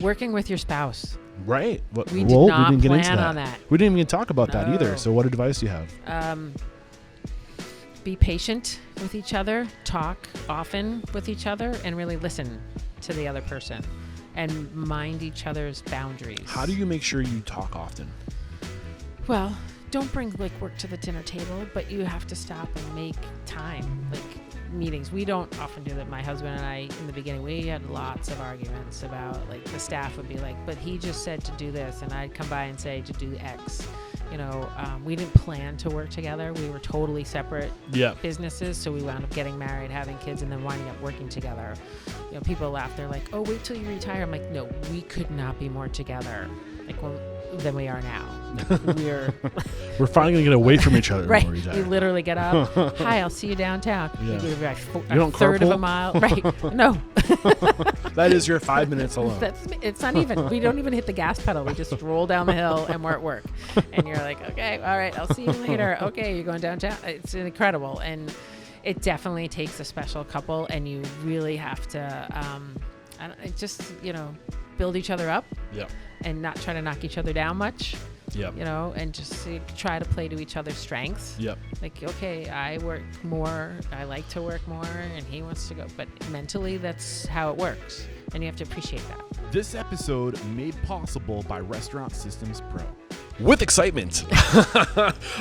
Working with your spouse. Right. We did not plan on that. We didn't even talk about that either. No. So what advice do you have? Be patient with each other, talk often with each other, and really listen to the other person and mind each other's boundaries. How do you make sure you talk often? Well, don't bring work to the dinner table, but you have to stop and make time, meetings. We don't often do that. My husband and I, in the beginning, we had lots of arguments about the staff would be but he just said to do this, and I'd come by and say to do X. We didn't plan to work together. We were totally separate businesses, so we wound up getting married, having kids, and then winding up working together. People laugh. They're like, "Oh, wait till you retire." I'm like, "No, we could not be more together than we are now." We're finally gonna get away from each other. Right. When we retire. We literally get up. Hi, I'll see you downtown. Yeah. We're You don't third of carpool? a mile. Right. No. That is your 5 minutes alone. It's not even. We don't even hit the gas pedal. We just roll down the hill and we're at work. And you're like, okay, all right, I'll see you later. Okay, you're going downtown. It's incredible. And it definitely takes a special couple, and you really have to build each other up. Yep. And not try to knock each other down much. Yep. And just try to play to each other's strengths. Yep. Okay, I work more, I like to work more, and he wants to go. But mentally, that's how it works. And you have to appreciate that. This episode made possible by Restaurant Systems Pro. With excitement,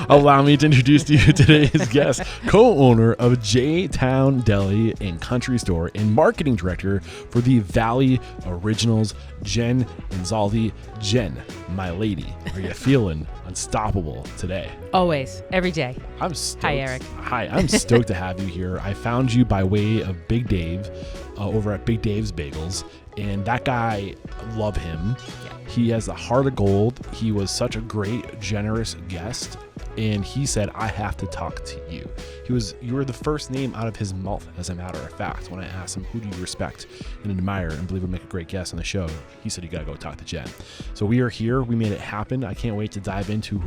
allow me to introduce to you today's guest, co-owner of J-Town Deli and Country Store and marketing director for the Valley Originals, Genn Anzaldi. Jen, my lady, are you feeling unstoppable today? Always, every day. I'm stoked. Hi, Eric. Hi, I'm stoked to have you here. I found you by way of Big Dave over at Big Dave's Bagels, and that guy, love him. Yeah. He has a heart of gold. He was such a great, generous guest, and he said, I have to talk to you. You were the first name out of his mouth, as a matter of fact. When I asked him, who do you respect and admire and believe would make a great guest on the show, he said, you got to go talk to Jen. So we are here. We made it happen. I can't wait to dive into,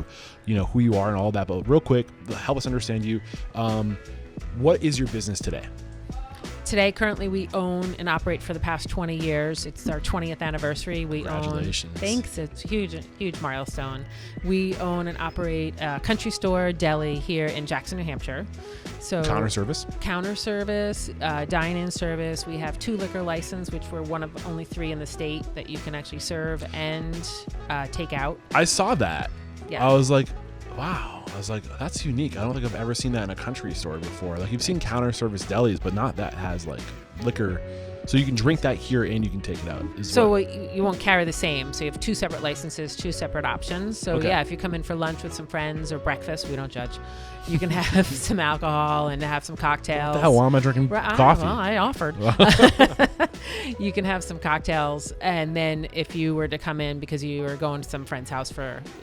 who you are and all that. But real quick, help us understand you. What is your business today? Today, currently, we own and operate for the past 20 years. It's our 20th anniversary. Congratulations. Thanks. It's huge milestone. We own and operate a country store deli here in Jackson, New Hampshire. So Counter service, dine-in service. We have 2 liquor licenses, which we're one of only 3 in the state that you can actually serve and take out. I saw that. Yeah. I was like, wow. I was like, that's unique. I don't think I've ever seen that in a country store before. You've seen counter service delis, but not that has liquor. So you can drink that here and you can take it out. You won't carry the same. So you have 2 separate licenses, 2 separate options. So okay. If you come in for lunch with some friends or breakfast, we don't judge. You can have some alcohol and have some cocktails. What the hell? Why am I drinking coffee? I offered. You can have some cocktails, and then if you were to come in because you were going to some friend's house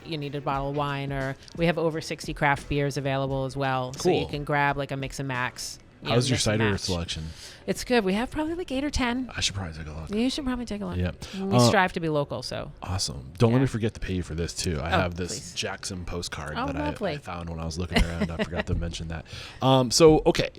you needed a bottle of wine, or we have over 60 craft beers available as well. Cool. So you can grab a mix and max. How's your cider selection? It's good. We have probably 8 or 10. I should probably take a look. You should probably take a look. Yeah. We strive to be local, so. Awesome. Don't let me forget to pay you for this, too. I have this please. Jackson postcard that lovely. I found when I was looking around. I forgot to mention that. Okay.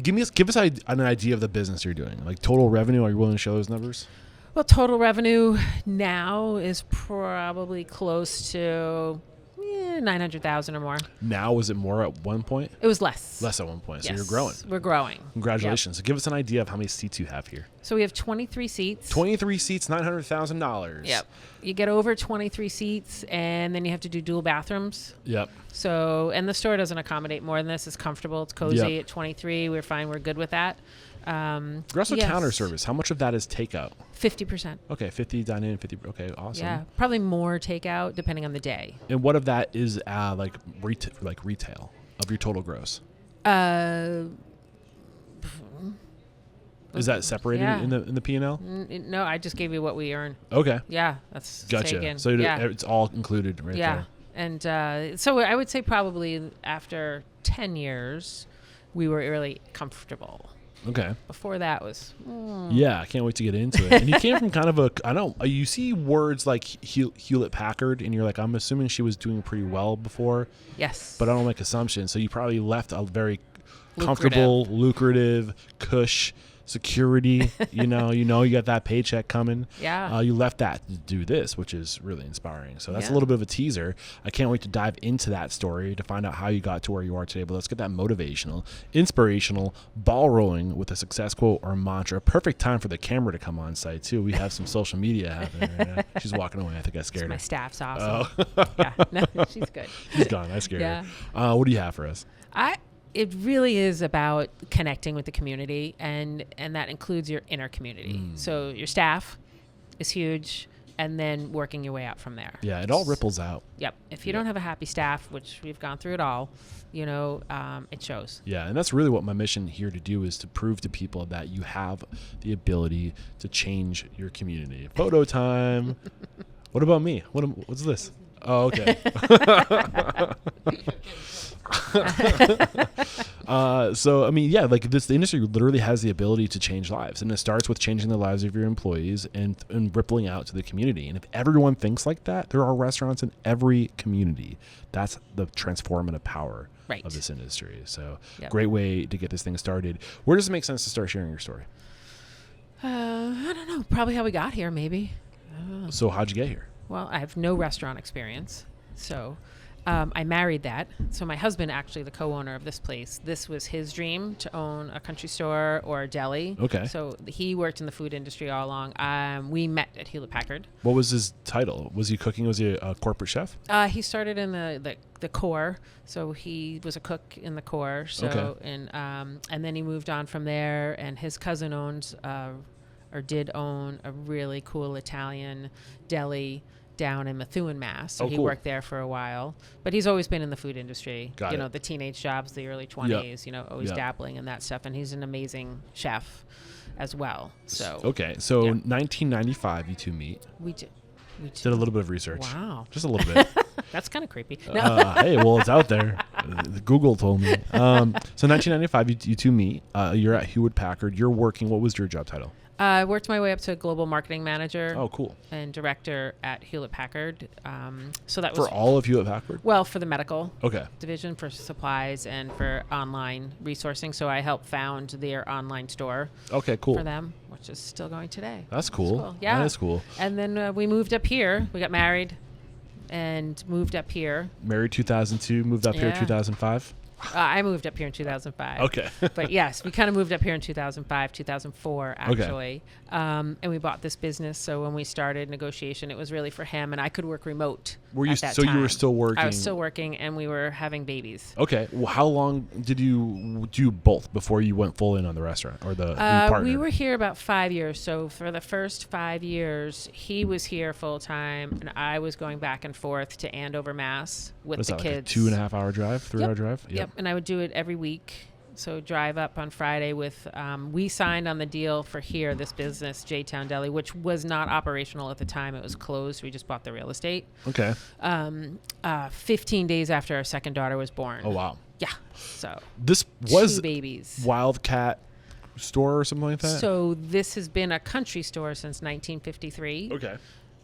Give us an idea of the business you're doing. Total revenue. Are you willing to show those numbers? Well, total revenue now is probably close to 900,000 or more. Now, was it more at one point? It was less. Less at one point. So yes. you're growing. We're growing. Congratulations. Yep. So give us an idea of how many seats you have here. So we have 23 seats. 23 seats, $900,000. Yep. You get over 23 seats, and then you have to do dual bathrooms. Yep. So, and the store doesn't accommodate more than this. It's comfortable. It's cozy. Yep. At 23, we're fine. We're good with that. You're also counter service. How much of that is takeout? 50%. Okay, 50 dine in, 50. Okay, awesome. Yeah, probably more takeout depending on the day. And what of that is retail of your total gross? Is that separated in the P&L? No, I just gave you what we earn. Okay. Yeah, that's gotcha. taken. So it's all included right there. And so I would say probably after 10 years, we were really comfortable. Okay. Before that was. Yeah, I can't wait to get into it. And you came from kind of you see words like Hewlett Packard, and you're like, I'm assuming she was doing pretty well before. Yes. But I don't make assumptions. So you probably left a very comfortable, lucrative, cush security. you got that paycheck coming. Yeah. You left that to do this, which is really inspiring. So that's a Yeah. little bit of a teaser. I can't wait to dive into that story to find out how you got to where you are today. But let's get that motivational, inspirational, ball rolling with a success quote or mantra. Perfect time for the camera to come on site too. We have some social media happening right now. She's walking away. I think I It's scared my her. staff's awesome. Oh. Yeah. No, she's good. She's gone. I scared Yeah. her. What do you have for us? It really is about connecting with the community, and that includes your inner community. So your staff is huge, and then working your way out from there. Yeah, it all ripples out. Yep. If you don't have a happy staff, which we've gone through it all, it shows. Yeah, and that's really what my mission here to do is to prove to people that you have the ability to change your community. Photo time. What about me? What's this? Oh, okay. The industry literally has the ability to change lives, and it starts with changing the lives of your employees and rippling out to the community. And if everyone thinks like that, there are restaurants in every community. That's the transformative power of this industry. So great way to get this thing started. Where does it make sense to start sharing your story? I don't know. Probably how we got here, maybe. So how'd you get here? Well, I have no restaurant experience. So I married that. So my husband, actually the co-owner of this place, this was his dream to own a country store or a deli. Okay. So he worked in the food industry all along. We met at Hewlett Packard. What was his title? Was he cooking? Was he a corporate chef? He started in the core. So he was a cook in the core. So Okay. and then he moved on from there, and his cousin did own a really cool Italian deli down in Methuen, Mass. So he worked there for a while, but he's always been in the food industry. Got it. The teenage jobs, the early 20s, always dabbling in that stuff. And he's an amazing chef as well. So 1995, you two meet. we did Did a little bit of research. Wow. Just a little bit. That's kind of creepy. Hey, well, it's out there. Google told me. So 1995, you two meet. You're at Hewlett Packard. You're working. What was your job title? I worked my way up to global marketing manager. Oh, cool. And director at Hewlett Packard. So that was For all of Hewlett Packard? Well, for the medical Okay. division, for supplies, and for online resourcing. So I helped found their online store Okay, cool. for them, which is still going today. That's cool. Cool. Yeah. That is cool. And then we moved up here. We got married and moved up here. Married 2002, moved up here Yeah. 2005. I moved up here in 2005. Okay. But yes, we kind of moved up here in 2005, 2004, actually. And we bought this business. So when we started negotiation, it was really for him, and I could work remote. Were you at that so you were time. still working? I was still working, and we were having babies. Okay. Well, how long did you do both before you went full in on the restaurant or the partner? We were here about 5 years. So for the first 5 years, he was here full time, and I was going back and forth to Andover, Mass, with Was the that kids. like a 2.5 hour drive, 3 hour drive? Yep. And I would do it every week. So drive up on Friday with, we signed on the deal for here, this business, J-Town Deli, which was not operational at the time. It was closed. We just bought the real estate. Okay. 15 days after our second daughter was born. Oh, wow. Yeah. So This was 2 babies. Wildcat store or something like that? So this has been a country store since 1953. Okay.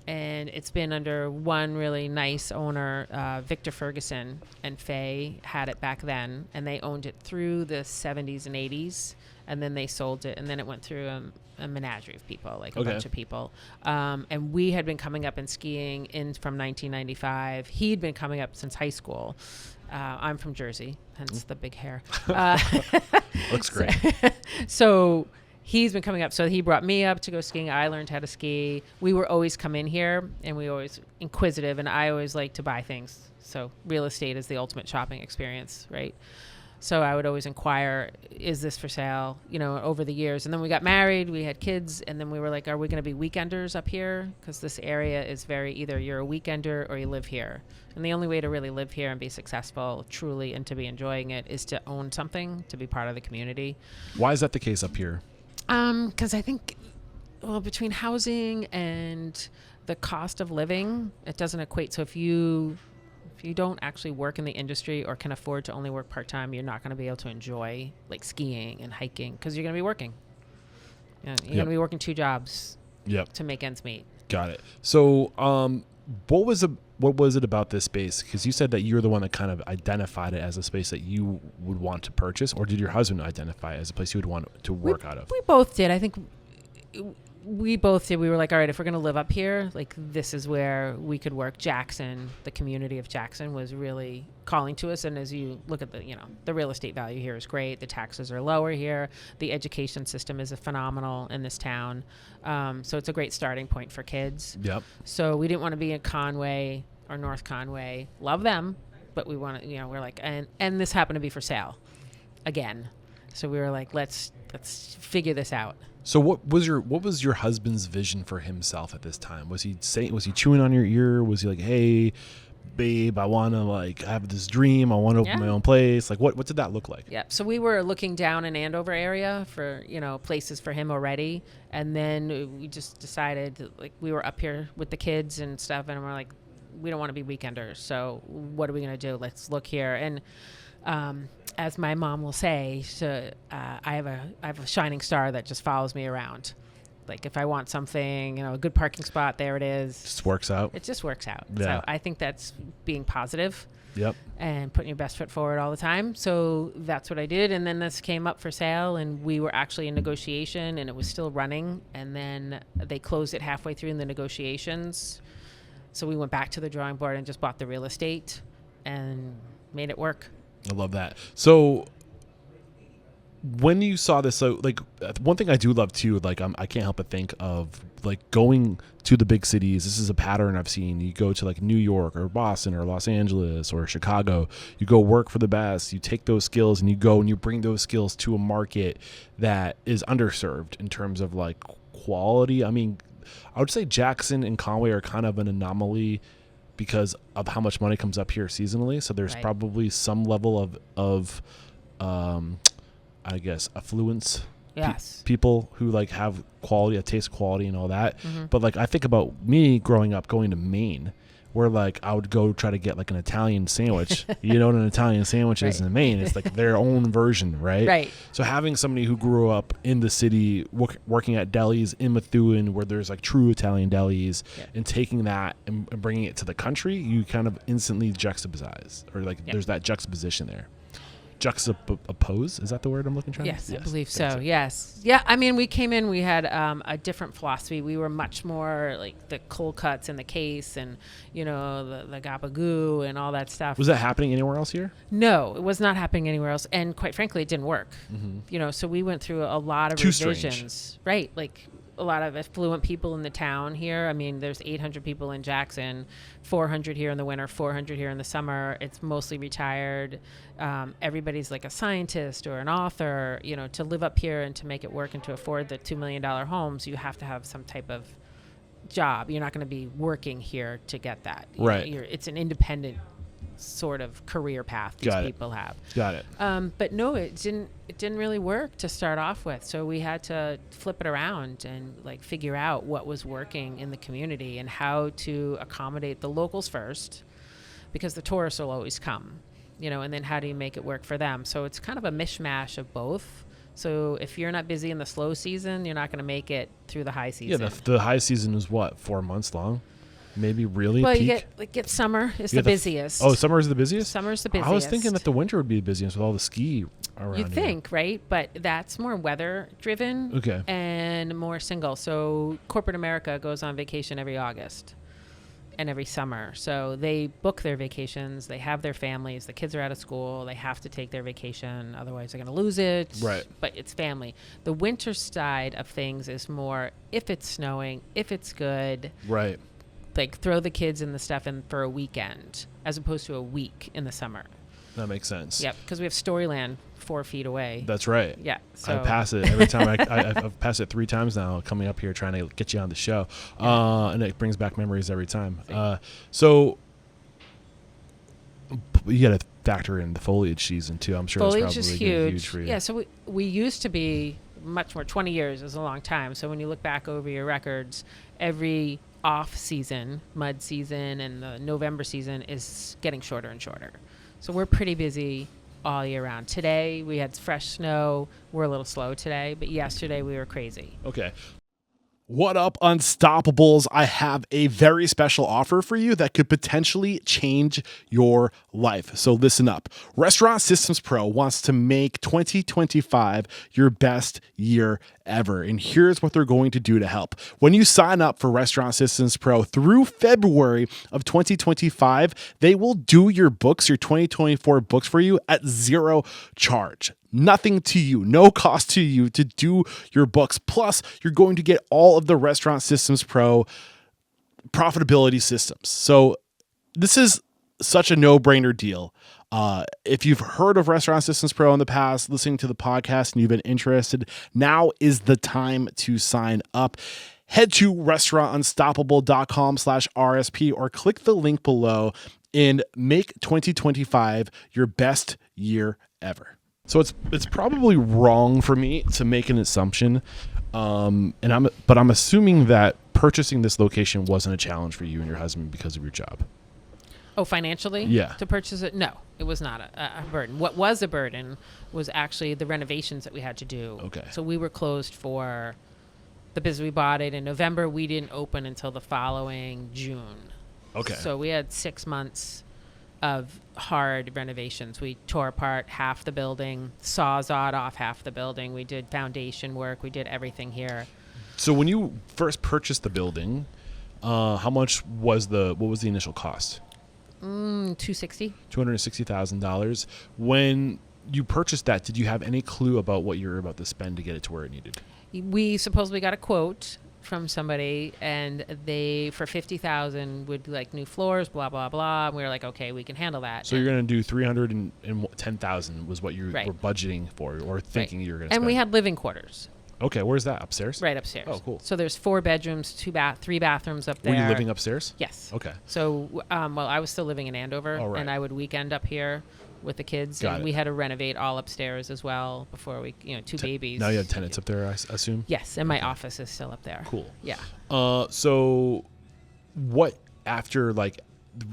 And it's been under one really nice owner, Victor Ferguson, and Faye had it back then, and they owned it through the 70s and 80s, and then they sold it, and then it went through a menagerie of people, like a bunch of people. And we had been coming up and skiing from 1995. He'd been coming up since high school. I'm from Jersey, hence the big hair. Looks great. So he's been coming up. So he brought me up to go skiing. I learned how to ski. We were always come in here, and we were always inquisitive, and I always like to buy things. So real estate is the ultimate shopping experience, right? So I would always inquire, is this for sale, over the years. And then we got married, we had kids, and then we were like, are we going to be weekenders up here? Because this area is either you're a weekender or you live here. And the only way to really live here and be successful truly and to be enjoying it is to own something, to be part of the community. Why is that the case up here? Because I think, between housing and the cost of living, it doesn't equate. So if you don't actually work in the industry or can afford to only work part-time, you're not going to be able to enjoy like skiing and hiking because you're going to be working. You're going to be working 2 jobs to make ends meet. Got it. So what was what was it about this space? Because you said that you're the one that kind of identified it as a space that you would want to purchase, or did your husband identify it as a place you would want to work out of? We both did. I think we both did. We were like, all right, if we're going to live up here, like this is where we could work. Jackson, the community of Jackson was really calling to us. And as you look at the real estate value here is great. The taxes are lower here. The education system is phenomenal in this town. So it's a great starting point for kids. Yep. So we didn't want to be in Conway or North Conway. Love them, but we want to, we're like, and this happened to be for sale again. So we were like, let's figure this out. So what was your husband's vision for himself at this time? Was he chewing on your ear? Was he like, hey, babe, I want to I have this dream. I want to open my own place. Like what did that look like? Yeah. So we were looking down in Andover area for, places for him already. And then we just decided we were up here with the kids and stuff. And we're like, we don't want to be weekenders. So what are we going to do? Let's look here. And, as my mom will say, I have a shining star that just follows me around. Like if I want something, a good parking spot, there it is. Just works out. It just works out. Yeah. So I think that's being positive. Yep. And putting your best foot forward all the time. So that's what I did. And then this came up for sale, and we were actually in negotiation, and it was still running. And then they closed it halfway through in the negotiations. So we went back to the drawing board and just bought the real estate and made it work. I love that. So when you saw this, so one thing I do love too, I can't help but think of going to the big cities. This is a pattern I've seen. You go to New York or Boston or Los Angeles or Chicago, you go work for the best, you take those skills and you go and you bring those skills to a market that is underserved in terms of quality. I mean, I would say Jackson and Conway are kind of an anomaly because of how much money comes up here seasonally. So there's probably some level of I guess, affluence. Yes. People who have quality, a taste of quality and all that. Mm-hmm. But I think about me growing up going to Maine, where I would go try to get an Italian sandwich. You know what an Italian sandwich is in Maine? It's their own version, right? Right. So having somebody who grew up in the city working at delis in Methuen where there's true Italian delis and taking that and bringing it to the country, you kind of instantly juxtapose or there's that juxtaposition there. Juxtapose, is that the word I'm looking for? Yes, I believe so. Yes. Yeah, I mean, we came in, we had a different philosophy. We were much more the cold cuts in the case and, the gabagoo and all that stuff. Was that happening anywhere else here? No, it was not happening anywhere else. And quite frankly, it didn't work. Mm-hmm. So we went through a lot of revisions. Right. A lot of affluent people in the town here. I mean, there's 800 people in Jackson, 400 here in the winter, 400 here in the summer. It's mostly retired. Everybody's a scientist or an author. To live up here and to make it work and to afford the $2 million homes, you have to have some type of job. You're not going to be working here to get that. Right. It's an independent sort of career path these people have. Got it. But no, it didn't really work to start off with. So we had to flip it around and figure out what was working in the community and how to accommodate the locals first, because the tourists will always come, and then how do you make it work for them? So it's kind of a mishmash of both. So if you're not busy in the slow season, you're not going to make it through the high season. Yeah, the high season is 4 months long? Maybe really well, peak? you get summer is the busiest. Summer is the busiest? Summer's the busiest. I was thinking that the winter would be the busiest with all the ski around You'd think, right? But that's more weather driven. Okay. And more single. So corporate America goes on vacation every August and every summer. So they book their vacations. They have their families. The kids are out of school. They have to take their vacation. Otherwise, they're going to lose it. Right. But it's family. The winter side of things is more if it's snowing, if it's good. Right. Throw the kids and the stuff in for a weekend as opposed to a week in the summer. That makes sense. Yep, because we have Storyland 4 feet away. That's right. Yeah. So. I pass it every time. I've passed it 3 times now coming up here trying to get you on the show. And it brings back memories every time. So you got to factor in the foliage season too. I'm sure foliage that's is probably huge for you. Yeah, so we used to be much more. 20 years is a long time. So when you look back over your records, every off season, mud season, and the November season is getting shorter and shorter. So we're pretty busy all year round. Today we had fresh snow. We're a little slow today, but yesterday we were crazy. Okay. What up, Unstoppables? I have a very special offer for you that could potentially change your life. So listen up. Restaurant Systems Pro wants to make 2025 your best year ever. And here's what they're going to do to help. When you sign up for Restaurant Systems Pro through February of 2025, they will do your books, your 2024 books for you at zero charge. Nothing to you, no cost to you to do your books. Plus, you're going to get all of the Restaurant Systems Pro profitability systems. So this is such a no-brainer deal. If you've heard of Restaurant Systems Pro in the past, listening to the podcast, and you've been interested, now is the time to sign up. Head to restaurantunstoppable.com/RSP or click the link below and make 2025 your best year ever. So it's probably wrong for me to make an assumption, but I'm assuming that purchasing this location wasn't a challenge for you and your husband because of your job. Oh, financially? Yeah. To purchase it? No, it was not a burden. What was a burden was actually the renovations that we had to do. Okay. So we were closed for the business. We bought it in November. We didn't open until the following June. Okay. So we had 6 months of hard renovations. We tore apart half the building, sawzawed off half the building. We did foundation work. We did everything here. So when you first purchased the building, what was the initial cost? $260,000. When you purchased that, did you have any clue about what you were about to spend to get it to where it needed? We supposedly got a quote from somebody, and they for $50,000 would like new floors, blah blah blah. And we were like, okay, we can handle that. So you're going to do $310,000 was what you Right. were budgeting for, or thinking you were going to And spend. we had living quarters Okay, where's that? Upstairs? right upstairs. Oh, cool. So there's 4 bedrooms, 3 bathrooms up there. Were you living upstairs? Yes. Okay. So, I was still living in Andover, Oh, right. and I would weekend up here with the kids, Got and it. we had to renovate all upstairs as well before we, two babies. Now you have tenants up there, I assume? Yes, and my office is still up there. Cool. Yeah. So what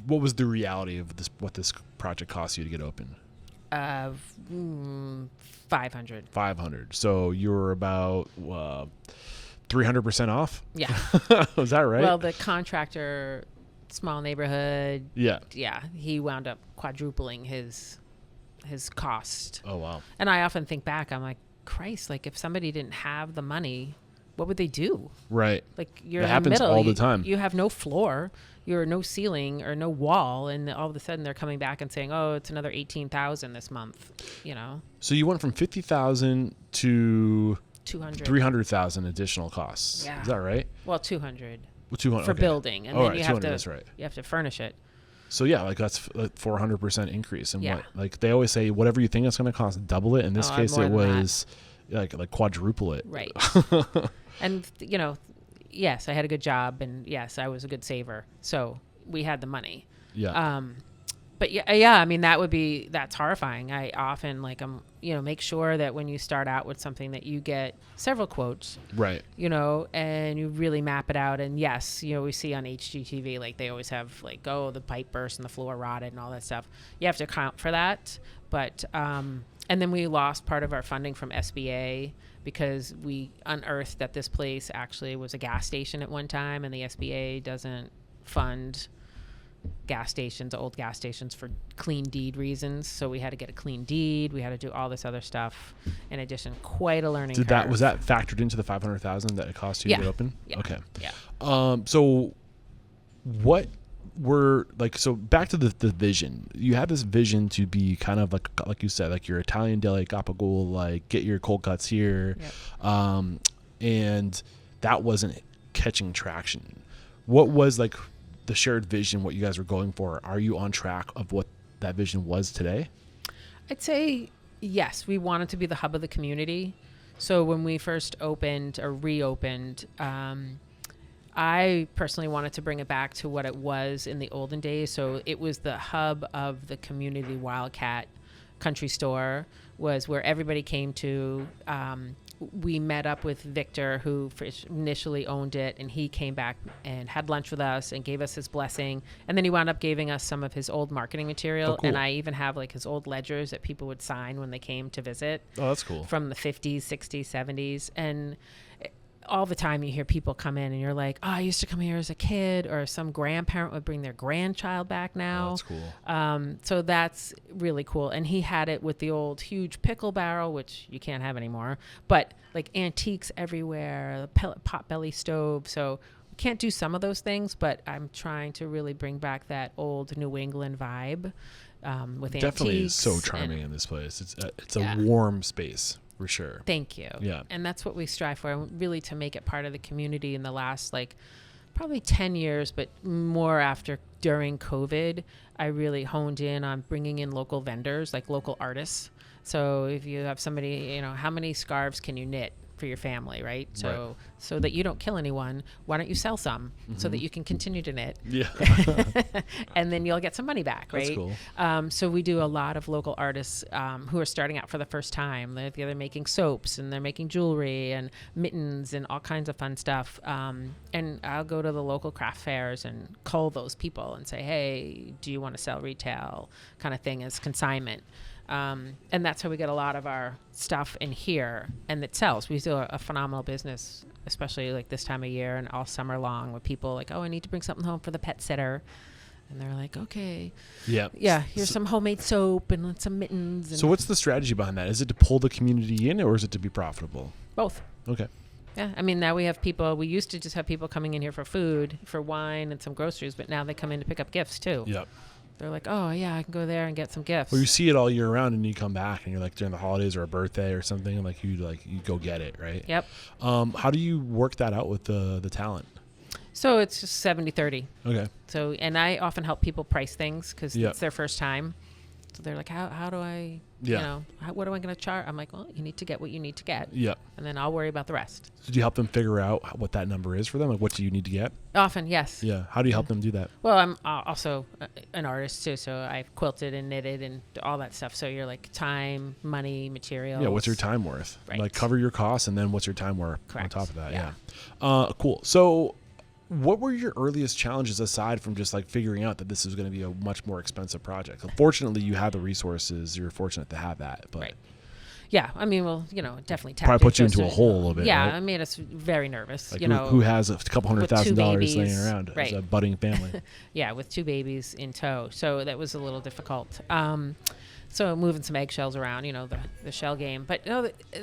was the reality of what this project cost you to get open? 500. 500. So you were about 300% off? Yeah. Was that right? Well, the contractor, small neighborhood. Yeah. Yeah, he wound up quadrupling his cost. Oh, wow. And I often think back, I'm like, Christ, like if somebody didn't have the money, what would they do? Right. Like you're That in the happens middle. all the time. You have no floor, you're no ceiling or no wall, and all of a sudden they're coming back and saying, "Oh, it's another $18,000 this month." So you went from 50,000 to 200. 300,000 additional costs. Yeah. Is that right? Well, 200 Well, 200 for okay. building, and All then right, you have 200, to that's right. you have to furnish it. So yeah, like that's a 400% increase. And Yeah. what, like they always say, whatever you think it's going to cost, double it. In this Oh, case, more it than that. was like quadruple it. Right. And yes, I had a good job, and yes, I was a good saver, so we had the money. Yeah. But yeah, I mean that's horrifying. I often make sure that when you start out with something that you get several quotes, Right. and you really map it out. And yes, we see on HGTV, like they always have the pipe burst and the floor rotted and all that stuff. You have to account for that. But, and then we lost part of our funding from SBA because we unearthed that this place actually was a gas station at one time, and the SBA doesn't fund old gas stations for clean deed reasons. So we had to get a clean deed. We had to do all this other stuff. In addition, quite a learning curve. Was that factored into the 500,000 that it cost you to get open? Yeah. Okay. Yeah. So what were so back to the vision. You had this vision to be kind of like you said, like your Italian deli gabagool, like get your cold cuts here. Yep. And that wasn't catching traction. What was the shared vision, what you guys were going for? Are you on track of what that vision was today? I'd say yes. We wanted to be the hub of the community. So when we first opened or reopened, I personally wanted to bring it back to what it was in the olden days. So it was the hub of the community. Wildcat Country Store was where everybody came to. We met up with Victor, who initially owned it, and he came back and had lunch with us and gave us his blessing. And then he wound up giving us some of his old marketing material. Oh, cool. And I even have his old ledgers that people would sign when they came to visit. Oh, that's cool. From the 50s, 60s, 70s. And all the time you hear people come in and you're like, oh, I used to come here as a kid, or some grandparent would bring their grandchild back now. Oh, that's cool. So that's really cool. And he had it with the old huge pickle barrel, which you can't have anymore, but like antiques everywhere, the pellet potbelly stove. So we can't do some of those things, but I'm trying to really bring back that old New England vibe with Definitely antiques. is so charming in this place. It's a Yeah. warm space. For sure. Thank you. Yeah. And that's what we strive for, really, to make it part of the community. In the last, like, probably 10 years, but more during COVID, I really honed in on bringing in local vendors, like local artists. So if you have somebody, how many scarves can you knit for your family, right? So that you don't kill anyone, why don't you sell some so that you can continue to knit? Yeah. And then you'll get some money back, right? That's cool. So we do a lot of local artists who are starting out for the first time. They're making soaps, and they're making jewelry and mittens and all kinds of fun stuff. And I'll go to the local craft fairs and call those people and say, hey, do you want to sell retail kind of thing as consignment? And that's how we get a lot of our stuff in here, and it sells. We do a phenomenal business, especially like this time of year and all summer long, with people like, oh, I need to bring something home for the pet sitter. And they're like, okay. Yeah, here's some homemade soap and some mittens. And So what's the strategy behind that? Is it to pull the community in, or is it to be profitable? both. Okay. Yeah, I mean, now we have people. We used to just have people coming in here for food, for wine and some groceries, but now they come in to pick up gifts too. Yep. They're like, oh, yeah, I can go there and get some gifts. Well, you see it all year round, and you come back, and you're like during the holidays or a birthday or something, and you go get it, right? Yep. How do you work that out with the talent? So it's just 70-30. Okay. So, and I often help people price things because Yep. it's their first time. So they're like, how do I, Yeah. what am I going to charge? I'm like, well, you need to get what you need to get. Yeah. And then I'll worry about the rest. So do you help them figure out what that number is for them? Like, what do you need to get? Often, yes. Yeah. How do you help them do that? Well, I'm also an artist too, so I've quilted and knitted and all that stuff. So you're like time, money, materials. Yeah. What's your time worth? Right. Like cover your costs, and then what's your time worth Correct. on top of that? Yeah. Cool. So what were your earliest challenges aside from just figuring out that this is going to be a much more expensive project? Fortunately, you had the resources. You're fortunate to have that. But Right. Yeah, I mean, well, definitely probably put you into a hole a little bit. Yeah, right? it made us very nervous. Who has a couple with $100,000 two laying babies, around right. as a budding family? Yeah, with two babies in tow. So that was a little difficult. So moving some eggshells around, the shell game. But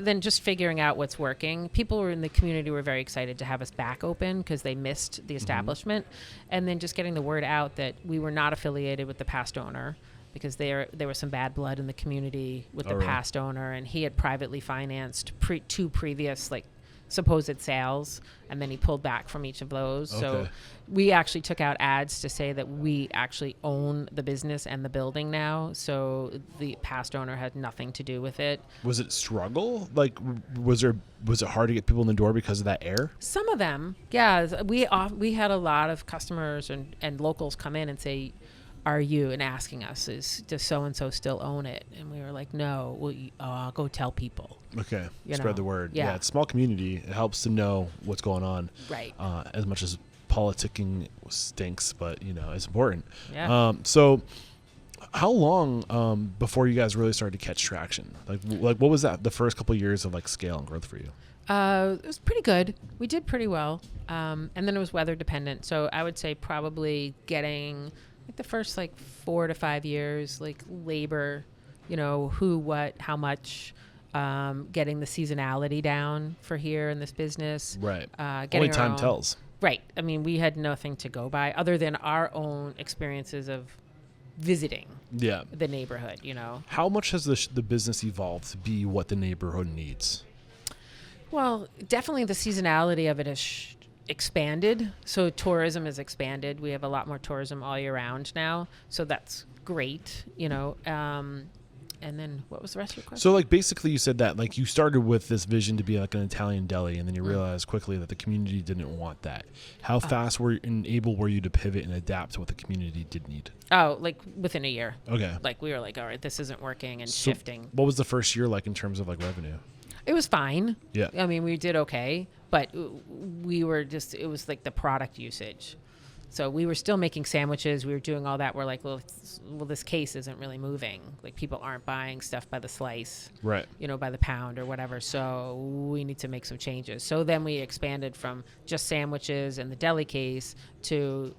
then just figuring out what's working. People were in the community were very excited to have us back open because they missed the establishment. And then just getting the word out that we were not affiliated with the past owner, because there was some bad blood in the community with the really? past owner, and he had privately financed two previous supposed sales, and then he pulled back from each of those. So Okay. we actually took out ads to say that we actually own the business and the building now, so the past owner had nothing to do with it. Was it struggle? Was it hard to get people in the door because of that air? Some of them, yeah. We had a lot of customers and locals come in and say, are you, and asking us, does so-and-so still own it? And we were like, no, I'll go tell people. Okay. You Spread know, the word. yeah. It's a small community. It helps to know what's going on. Right. As much as politicking stinks, but it's important. Yeah. So how long before you guys really started to catch traction? Like what was that the first couple of years of scale and growth for you? It was pretty good. We did pretty well. And then it was weather dependent. So I would say probably getting the first 4 to 5 years, labor, who, what, how much, getting the seasonality down for here in this business. Right. Getting Only our time own- tells. Right. I mean, we had nothing to go by other than our own experiences of visiting Yeah. the neighborhood, How much has the business evolved to be what the neighborhood needs? Well, definitely the seasonality of it has expanded. So tourism has expanded. We have a lot more tourism all year round now. So that's great, and then what was the rest of your question? So basically you said that you started with this vision to be an Italian deli, and then you realized quickly that the community didn't want that. How fast were you to pivot and adapt to what the community did need? Oh, within a year. Okay. We were all right, this isn't working, and So shifting. What was the first year like in terms of revenue? It was fine. Yeah. I mean, we did okay, but we were it was the product usage. So we were still making sandwiches. We were doing all that. We're like, well, this case isn't really moving. Like people aren't buying stuff by the slice, Right. by the pound or whatever. So we need to make some changes. So then we expanded from just sandwiches and the deli case to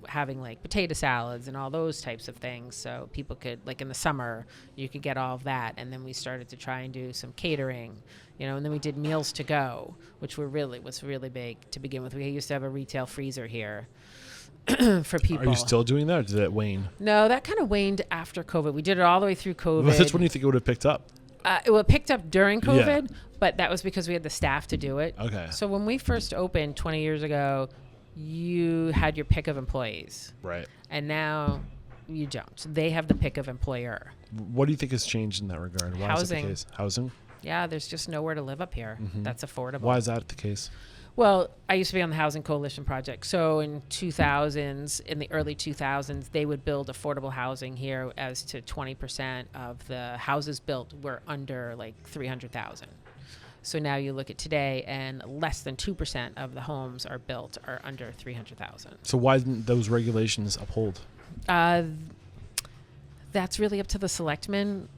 having like potato salads and all those types of things. So people could, like in the summer, you could get all of that. And then we started to try and do some catering, and then we did meals to go, which was really big to begin with. We used to have a retail freezer here. For people. Are you still doing that, or did that wane? No, that kind of waned after COVID. We did it all the way through COVID. That's when you think it would have picked up. It picked up during COVID, but that was because we had the staff to do it. Okay. So when we first opened 20 years ago, you had your pick of employees. Right. And now you don't. They have the pick of employer. What do you think has changed in that regard? Why is that the case? Housing? Yeah, there's just nowhere to live up here. That's affordable. Why is that the case? Well, I used to be on the Housing Coalition Project. So in the early 2000s, they would build affordable housing here as to 20% of the houses built were under like 300,000. So now you look at today and less than 2% of the homes are under 300,000. So why didn't those regulations uphold? That's really up to the selectmen,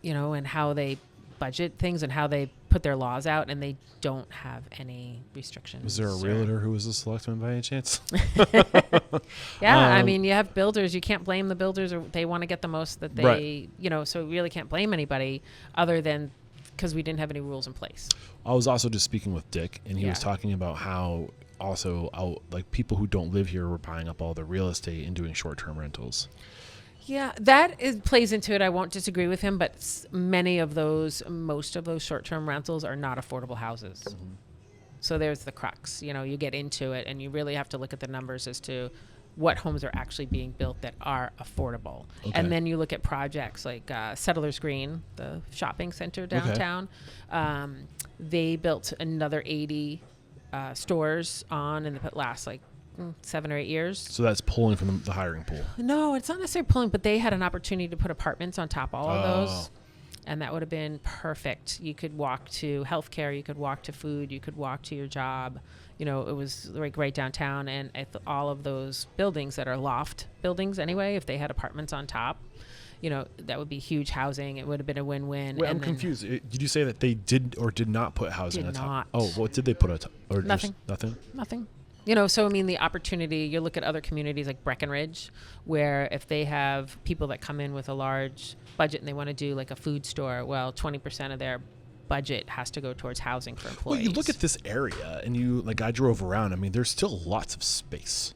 and how they budget things and how they put their laws out, and they don't have any restrictions. Was there a realtor who was a selectman by any chance? Yeah, I mean, you have builders. You can't blame the builders, or they want to get the most that they, so you really can't blame anybody other than because we didn't have any rules in place. I was also just speaking with Dick, and he was talking about how also like people who don't live here were buying up all the real estate and doing short-term rentals. Yeah, plays into it. I won't disagree with him, but most of those short-term rentals are not affordable houses. So there's the crux. You get into it, and you really have to look at the numbers as to what homes are actually being built that are affordable. Okay. And then you look at projects like Settlers Green, the shopping center downtown. Okay. They built another 80 stores in the last 7 or 8 years. So that's pulling from the hiring pool. No, it's not necessarily pulling, but they had an opportunity to put apartments on top of all of those. And that would have been perfect. You could walk to healthcare, you could walk to food, you could walk to your job. It was like right downtown, and all of those buildings that are loft buildings anyway, if they had apartments on top, that would be huge housing. It would have been a win-win. Wait, I'm confused. Did you say that they did or did not put housing on top? Oh, what did they put on top? Or nothing. Nothing? So I mean, the opportunity, you look at other communities like Breckenridge, where if they have people that come in with a large budget and they want to do like a food store, well, 20% of their budget has to go towards housing for employees. Well, you look at this area and I drove around. I mean, there's still lots of space.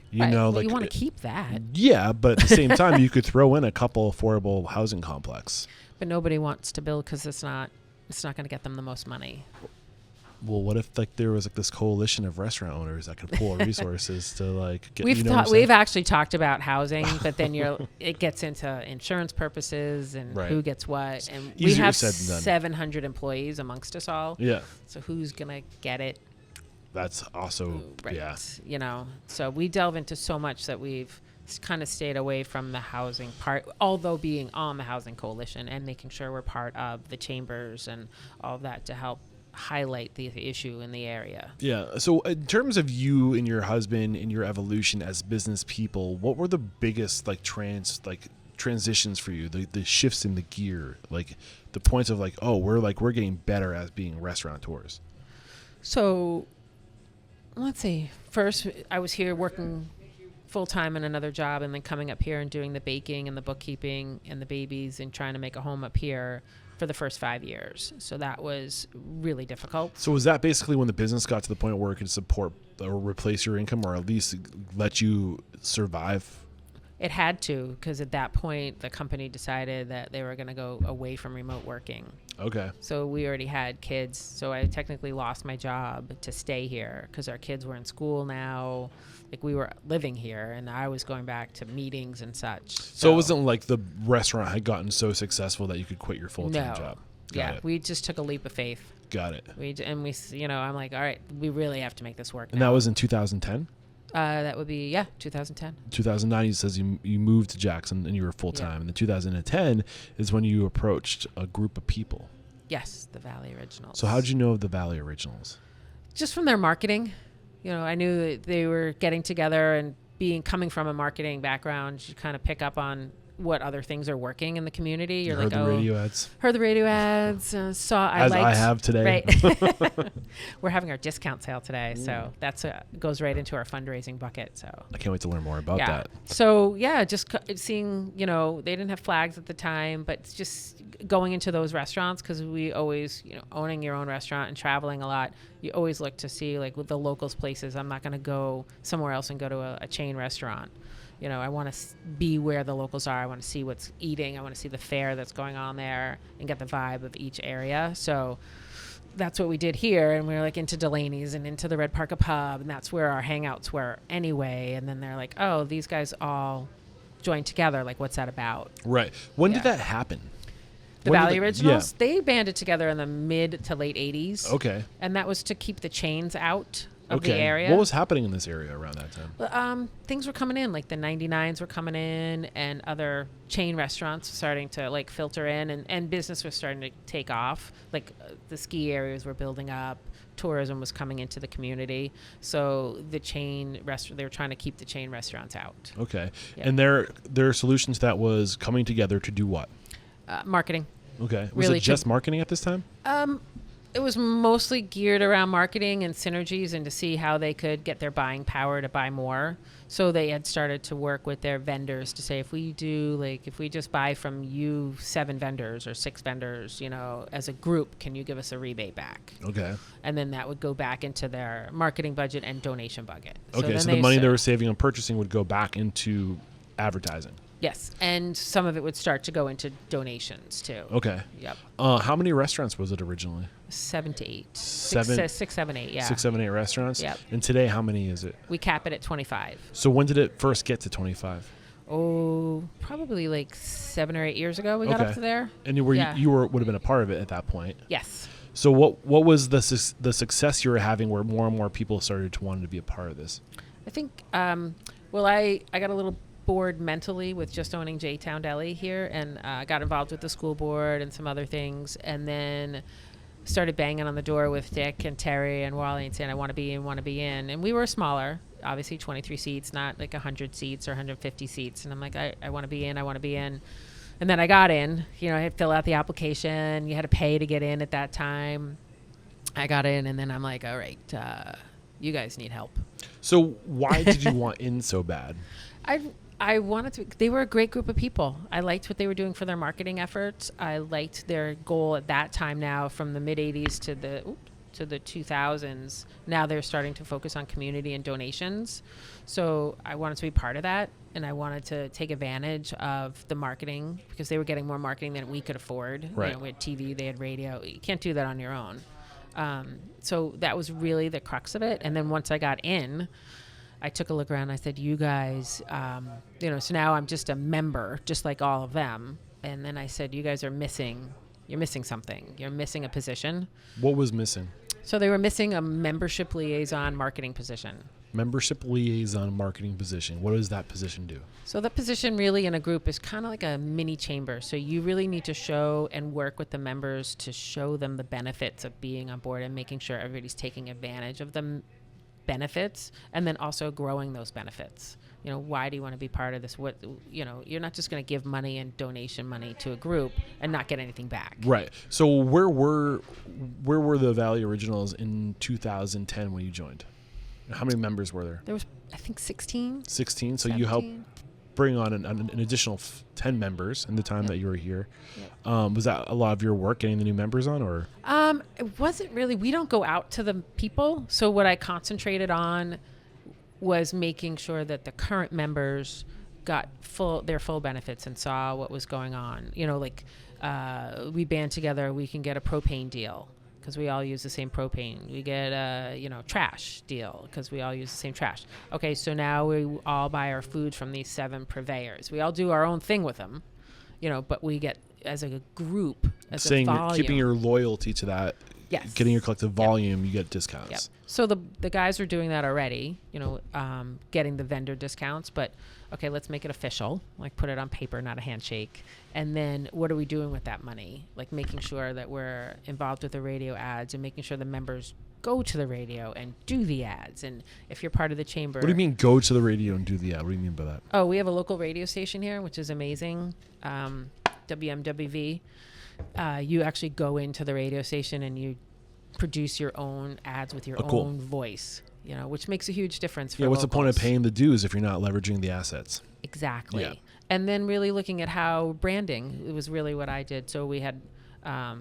You want to keep that. Yeah, but at the same time, you could throw in a couple affordable housing complex. But nobody wants to build because it's not going to get them the most money. Well, what if there was this coalition of restaurant owners that could pool resources to get? We've actually talked about housing, but then it gets into insurance purposes and who gets what, and we have 700 employees amongst us all. Yeah. So who's gonna get it? That's also So we delve into so much that we've kind of stayed away from the housing part, although being on the housing coalition and making sure we're part of the chambers and all of that to help highlight the issue in the area. Yeah. So in terms of you and your husband and your evolution as business people, what were the biggest transitions for you? The shifts in the gear, the points of we're getting better as being restaurateurs. So let's see. First, I was here working full-time in another job and then coming up here and doing the baking and the bookkeeping and the babies and trying to make a home up here for the first 5 years. So that was really difficult. So was that basically when the business got to the point where it could support or replace your income, or at least let you survive? It had to, because at that point, the company decided that they were going to go away from remote working. Okay. So we already had kids. So I technically lost my job to stay here because our kids were in school now. We were living here, and I was going back to meetings and such. So it wasn't like the restaurant had gotten so successful that you could quit your full-time job. Got it. We just took a leap of faith. Got it. I'm like, all right, we really have to make this work. And that was in 2010? That would be 2010. 2009, he says you moved to Jackson and you were full-time. Yeah. And then 2010 is when you approached a group of people. Yes, the Valley Originals. So how did you know of the Valley Originals? Just from their marketing. I knew that they were getting together and coming from a marketing background, you kind of pick up on what other things are working in the community. You're heard like, the radio ads. Heard the radio ads. As I have today. Right. We're having our discount sale today, so that's goes right into our fundraising bucket. So I can't wait to learn more about that. So just seeing, they didn't have flags at the time, but just going into those restaurants, because we always, owning your own restaurant and traveling a lot, you always look to see like with the locals places. I'm not going to go somewhere else and go to a chain restaurant. I want to be where the locals are. I want to see what's eating. I want to see the fare that's going on there and get the vibe of each area. So that's what we did here. And we were like into Delaney's and into the Red Parka Pub. And that's where our hangouts were anyway. And then they're like, oh, these guys all joined together. Like, what's that about? Right. When did that happen? The Valley Originals, they banded together in the mid to late 80s. Okay. And that was to keep the chains out of the area. What was happening in this area around that time? Well, things were coming in, like the 99s were coming in, and other chain restaurants were starting to like filter in, and business was starting to take off. Like the ski areas were building up, tourism was coming into the community. So the chain restaurant, they were trying to keep the chain restaurants out. Okay. Yeah. And their solution to that was coming together to do what? Marketing. Okay. Was Really it just marketing at this time? It was mostly geared around marketing and synergies and to see how they could get their buying power to buy more. So they had started to work with their vendors to say, if we just buy from you 7 vendors or 6 vendors, as a group, can you give us a rebate back? Okay. And then that would go back into their marketing budget and donation bucket. Okay, so the money they were saving on purchasing would go back into advertising. Yes, and some of it would start to go into donations too. Okay. Yep. How many restaurants was it originally? 7 to 8. 7, 6, 7, 8. Yeah. 6, 7, 8 restaurants. Yep. And today, how many is it? We cap it at 25. So when did it first get to 25? Oh, probably like 7 or 8 years ago. We got up to there. And you would have been a part of it at that point. Yes. So what was the success you were having where more and more people started to want to be a part of this? I think. I got a little bored mentally with just owning J-Town Deli here, and got involved with the school board and some other things, and then started banging on the door with Dick and Terry and Wally and saying, I want to be in. And we were smaller, obviously 23 seats, not like 100 seats or 150 seats. And I'm like, I want to be in. And then I got in. I had to fill out the application. You had to pay to get in at that time. I got in, and then I'm like, all right, you guys need help. So why did you want in so bad? I wanted to. They were a great group of people. I liked what they were doing for their marketing efforts. I liked their goal at that time. Now, from the mid '80s to the 2000s, now they're starting to focus on community and donations. So I wanted to be part of that, and I wanted to take advantage of the marketing because they were getting more marketing than we could afford. Right. We had TV, they had radio. You can't do that on your own. So that was really the crux of it. And then once I got in, I took a look around. I said, you guys, so now I'm just a member, just like all of them. And then I said, you guys are missing. You're missing something. You're missing a position. What was missing? So they were missing a membership liaison marketing position. Membership liaison marketing position. What does that position do? So that position really in a group is kind of like a mini chamber. So you really need to show and work with the members to show them the benefits of being on board and making sure everybody's taking advantage of the benefits, and then also growing those benefits. Why do you want to be part of this? You're not just going to give money and donation money to a group and not get anything back. Right. So where were the Valley Originals in 2010 when you joined? How many members were there? There was, I think, 16. 16. So 17. you helped bring on an additional 10 members in the time that you were here. Yep. Was that a lot of your work getting the new members on, or? It wasn't really. We don't go out to the people. So what I concentrated on was making sure that the current members got their full benefits and saw what was going on. We band together, we can get a propane deal because we all use the same propane. We get a trash deal because we all use the same trash. Okay, so now we all buy our food from these 7 purveyors. We all do our own thing with them, but we get as a group, as a volume. Keeping your loyalty to that. Yes. Getting your collective volume, you get discounts. Yep. So the guys are doing that already, getting the vendor discounts. But, okay, let's make it official. Like, put it on paper, not a handshake. And then what are we doing with that money? Like, making sure that we're involved with the radio ads and making sure the members go to the radio and do the ads. And if you're part of the chamber. What do you mean go to the radio and do the ad? What do you mean by that? Oh, we have a local radio station here, which is amazing. WMWV. You actually go into the radio station and you produce your own ads with your cool. own voice, which makes a huge difference for what's the point of locals. paying the dues if you're not leveraging the assets? Exactly. Yeah. And then really looking at how branding, it was really what I did. So we had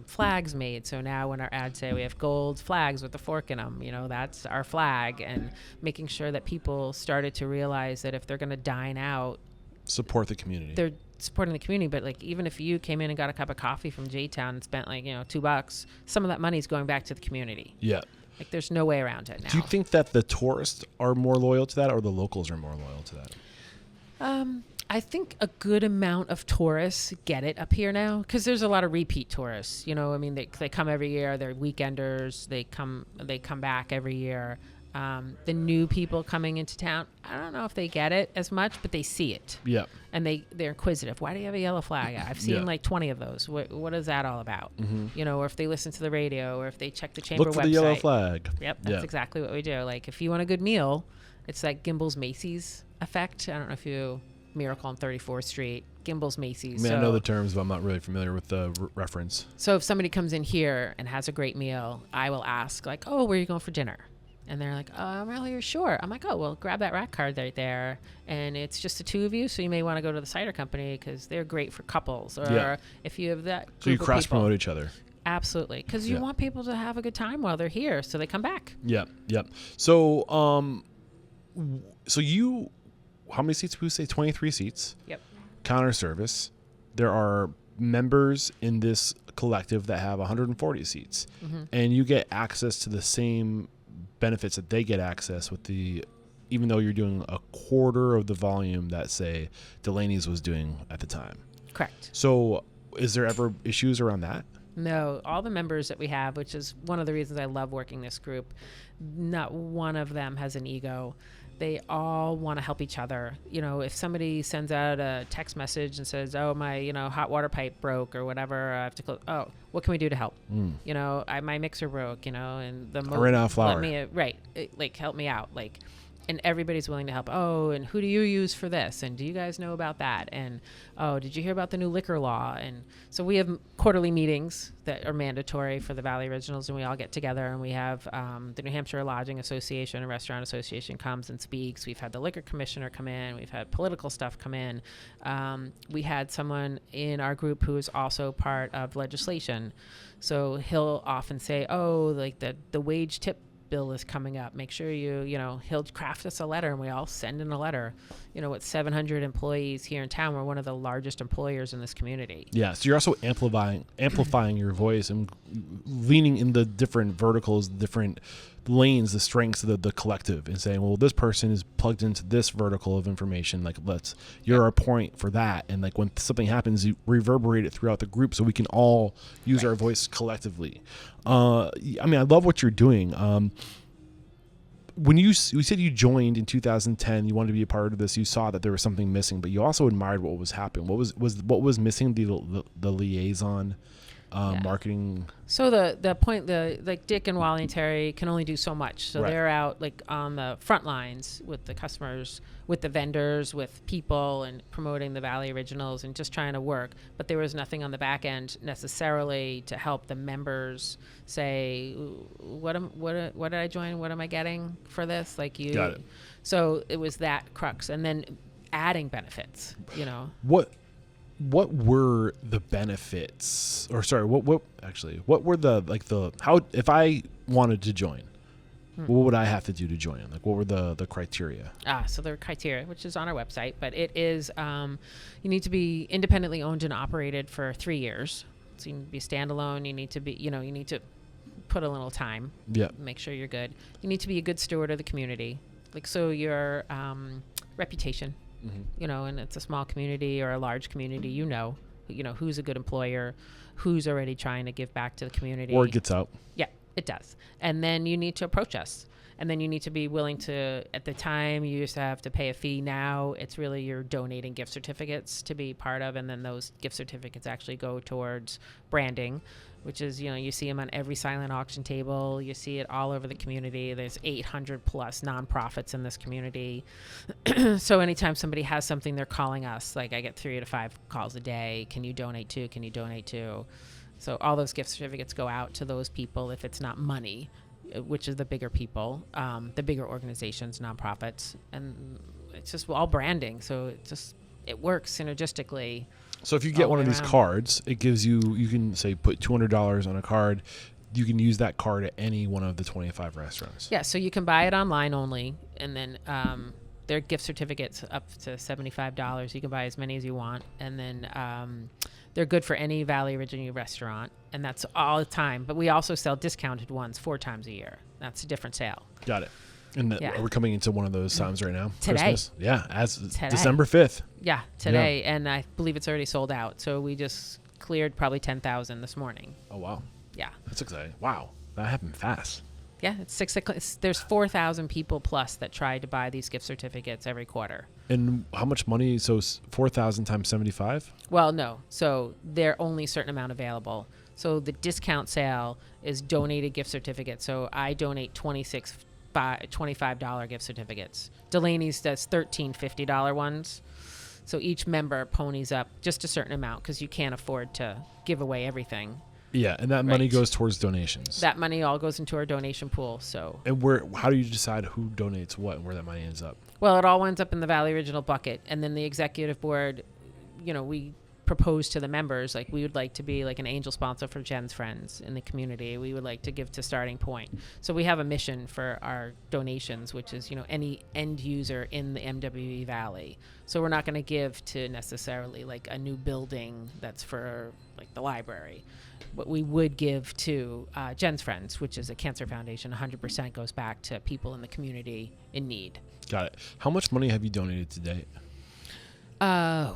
flags made. So now when our ads say we have gold flags with the fork in them, that's our flag, and making sure that people started to realize that if they're going to dine out, Support the community. they're supporting the community. But like, even if you came in and got a cup of coffee from J-Town and spent like, $2, some of that money is going back to the community. Yeah. Like, there's no way around it now. Do you think that the tourists are more loyal to that, or the locals are more loyal to that? I think a good amount of tourists get it up here now, because there's a lot of repeat tourists. They come every year. They're weekenders. They come back every year. The new people coming into town, I don't know if they get it as much, but they see it. Yeah. And they're inquisitive. Why do you have a yellow flag? I've seen Yeah. like 20 of those. What is that all about? Mm-hmm. Or if they listen to the radio, or if they check the chamber Look for website. the yellow flag. Yep, that's exactly what we do. Like, if you want a good meal, it's like Gimbel's Macy's effect. I don't know if you Miracle on 34th Street, Gimbel's Macy's. I know the terms, but I'm not really familiar with the reference. So if somebody comes in here and has a great meal, I will ask like, "Oh, where are you going for dinner?" And they're like, "Oh, I'm really sure." I'm like, "Oh, well, grab that rack card right there, and it's just the two of you, so you may want to go to the cider company because they're great for couples." Or if you have that group So you of cross people. promote each other. Absolutely, because you want people to have a good time while they're here, so they come back. Yep. So, you, how many seats? We say 23 seats. Yep. Counter service. There are members in this collective that have 140 seats, and you get access to the same benefits that they get access with even though you're doing a quarter of the volume that, say, Delaney's was doing at the time. Correct. So is there ever issues around that? No, all the members that we have, which is one of the reasons I love working this group, not one of them has an ego. They all want to help each other. If somebody sends out a text message and says, "Oh, my, hot water pipe broke," or whatever, I have to close. Oh, what can we do to help? My mixer broke, and the I ran out of flour. help me out. And everybody's willing to help. Oh, and who do you use for this? And do you guys know about that? And, oh, did you hear about the new liquor law? And so we have quarterly meetings that are mandatory for the Valley Originals, and we all get together, and we have the New Hampshire Lodging Association and Restaurant Association comes and speaks. We've had the liquor commissioner come in. We've had political stuff come in. We had someone in our group who is also part of legislation. So he'll often say, oh, like the wage tip bill is coming up. Make sure he'll craft us a letter, and we all send in a letter. With 700 employees here in town, we're one of the largest employers in this community. Yeah, so you're also amplifying your voice and leaning in the different verticals, different lanes, the strengths of the collective, and saying, well, this person is plugged into this vertical of information. Like, you're a point for that. And like when something happens, you reverberate it throughout the group so we can all use our voice collectively. I love what you're doing. When you said you joined in 2010, you wanted to be a part of this, you saw that there was something missing, but you also admired what was happening. What was missing? The liaison marketing. So the point, like Dick and Wally and Terry can only do so much. So they're out like on the front lines with the customers, with the vendors, with people, and promoting the Valley Originals and just trying to work. But there was nothing on the back end necessarily to help the members say, what did I join? What am I getting for this? Like you. Got it. So it was that crux, and then adding benefits. What were the benefits, or sorry, what were how, if I wanted to join, what would I have to do to join? Like, what were the criteria? So there are criteria, which is on our website, but it is, you need to be independently owned and operated for 3 years. So you need to be standalone. You need to be, you need to put a little time. Yeah. Make sure you're good. You need to be a good steward of the community. Like, so your reputation. And it's a small community or a large community, who's a good employer, who's already trying to give back to the community. Or it gets out. Yeah, it does. And then you need to approach us. And then you need to be willing to, at the time, you used to have to pay a fee. Now it's really you're donating gift certificates to be part of. And then those gift certificates actually go towards branding. which is, you see them on every silent auction table. You see it all over the community. There's 800 plus nonprofits in this community. So anytime somebody has something, they're calling us. Like, I get 3 to 5 calls a day. Can you donate to? Can you donate to? So all those gift certificates go out to those people if it's not money, which is the bigger people, the bigger organizations, nonprofits. And it's just all branding. So it works synergistically. So if you get one of these cards, it gives you can say put $200 on a card. You can use that card at any one of the 25 restaurants. Yeah, so you can buy it online only, and then there are gift certificates up to $75. You can buy as many as you want, and then they're good for any Valley Original restaurant, and that's all the time. But we also sell discounted ones 4 times a year. That's a different sale. Got it. And we're coming into one of those times right now. Today. Christmas. Yeah, as December 5th. Yeah, today. Yeah. And I believe it's already sold out. So we just cleared probably 10,000 this morning. Oh, wow. Yeah. That's exciting. Wow. That happened fast. Yeah, it's 6 o'clock. There's 4,000 people plus that try to buy these gift certificates every quarter. And how much money? So 4,000 times 75? Well, no. So there are only a certain amount available. So the discount sale is donated gift certificates. So I donate $25 gift certificates. Delaney's does 13 $50 ones. So each member ponies up just a certain amount because you can't afford to give away everything. Yeah, and that money goes towards donations. That money all goes into our donation pool. So. And how do you decide who donates what and where that money ends up? Well, it all ends up in the Valley Original bucket, and then the executive board, we propose to the members, like, we would like to be like an angel sponsor for Jenn's friends in the community. We would like to give to Starting Point. So we have a mission for our donations, which is, any end user in the MWE Valley. So we're not going to give to necessarily like a new building that's for like the library. What we would give to Jenn's Friends, which is a cancer foundation, 100% goes back to people in the community in need. Got it. How much money have you donated to date? A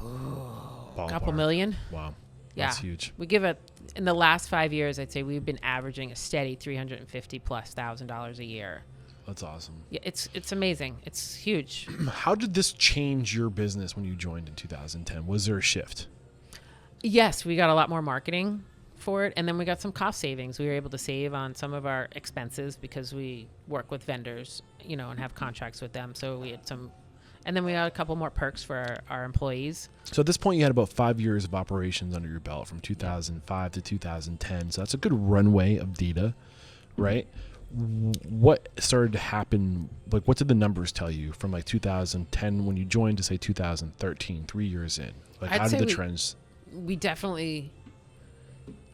couple million. Wow. Yeah. That's huge. We give in the last 5 years, I'd say we've been averaging a steady $350,000+ a year. That's awesome. Yeah, it's amazing. It's huge. How did this change your business when you joined in 2010? Was there a shift? Yes, we got a lot more marketing for it, and then we got some cost savings. We were able to save on some of our expenses because we work with vendors, and have contracts with them. So we had some, and then we got a couple more perks for our employees. So at this point, you had about 5 years of operations under your belt from 2005 to 2010. So that's a good runway of data, right? What started to happen? Like, what did the numbers tell you from like 2010 when you joined to say 2013, 3 years in? Like, how did the trends? We definitely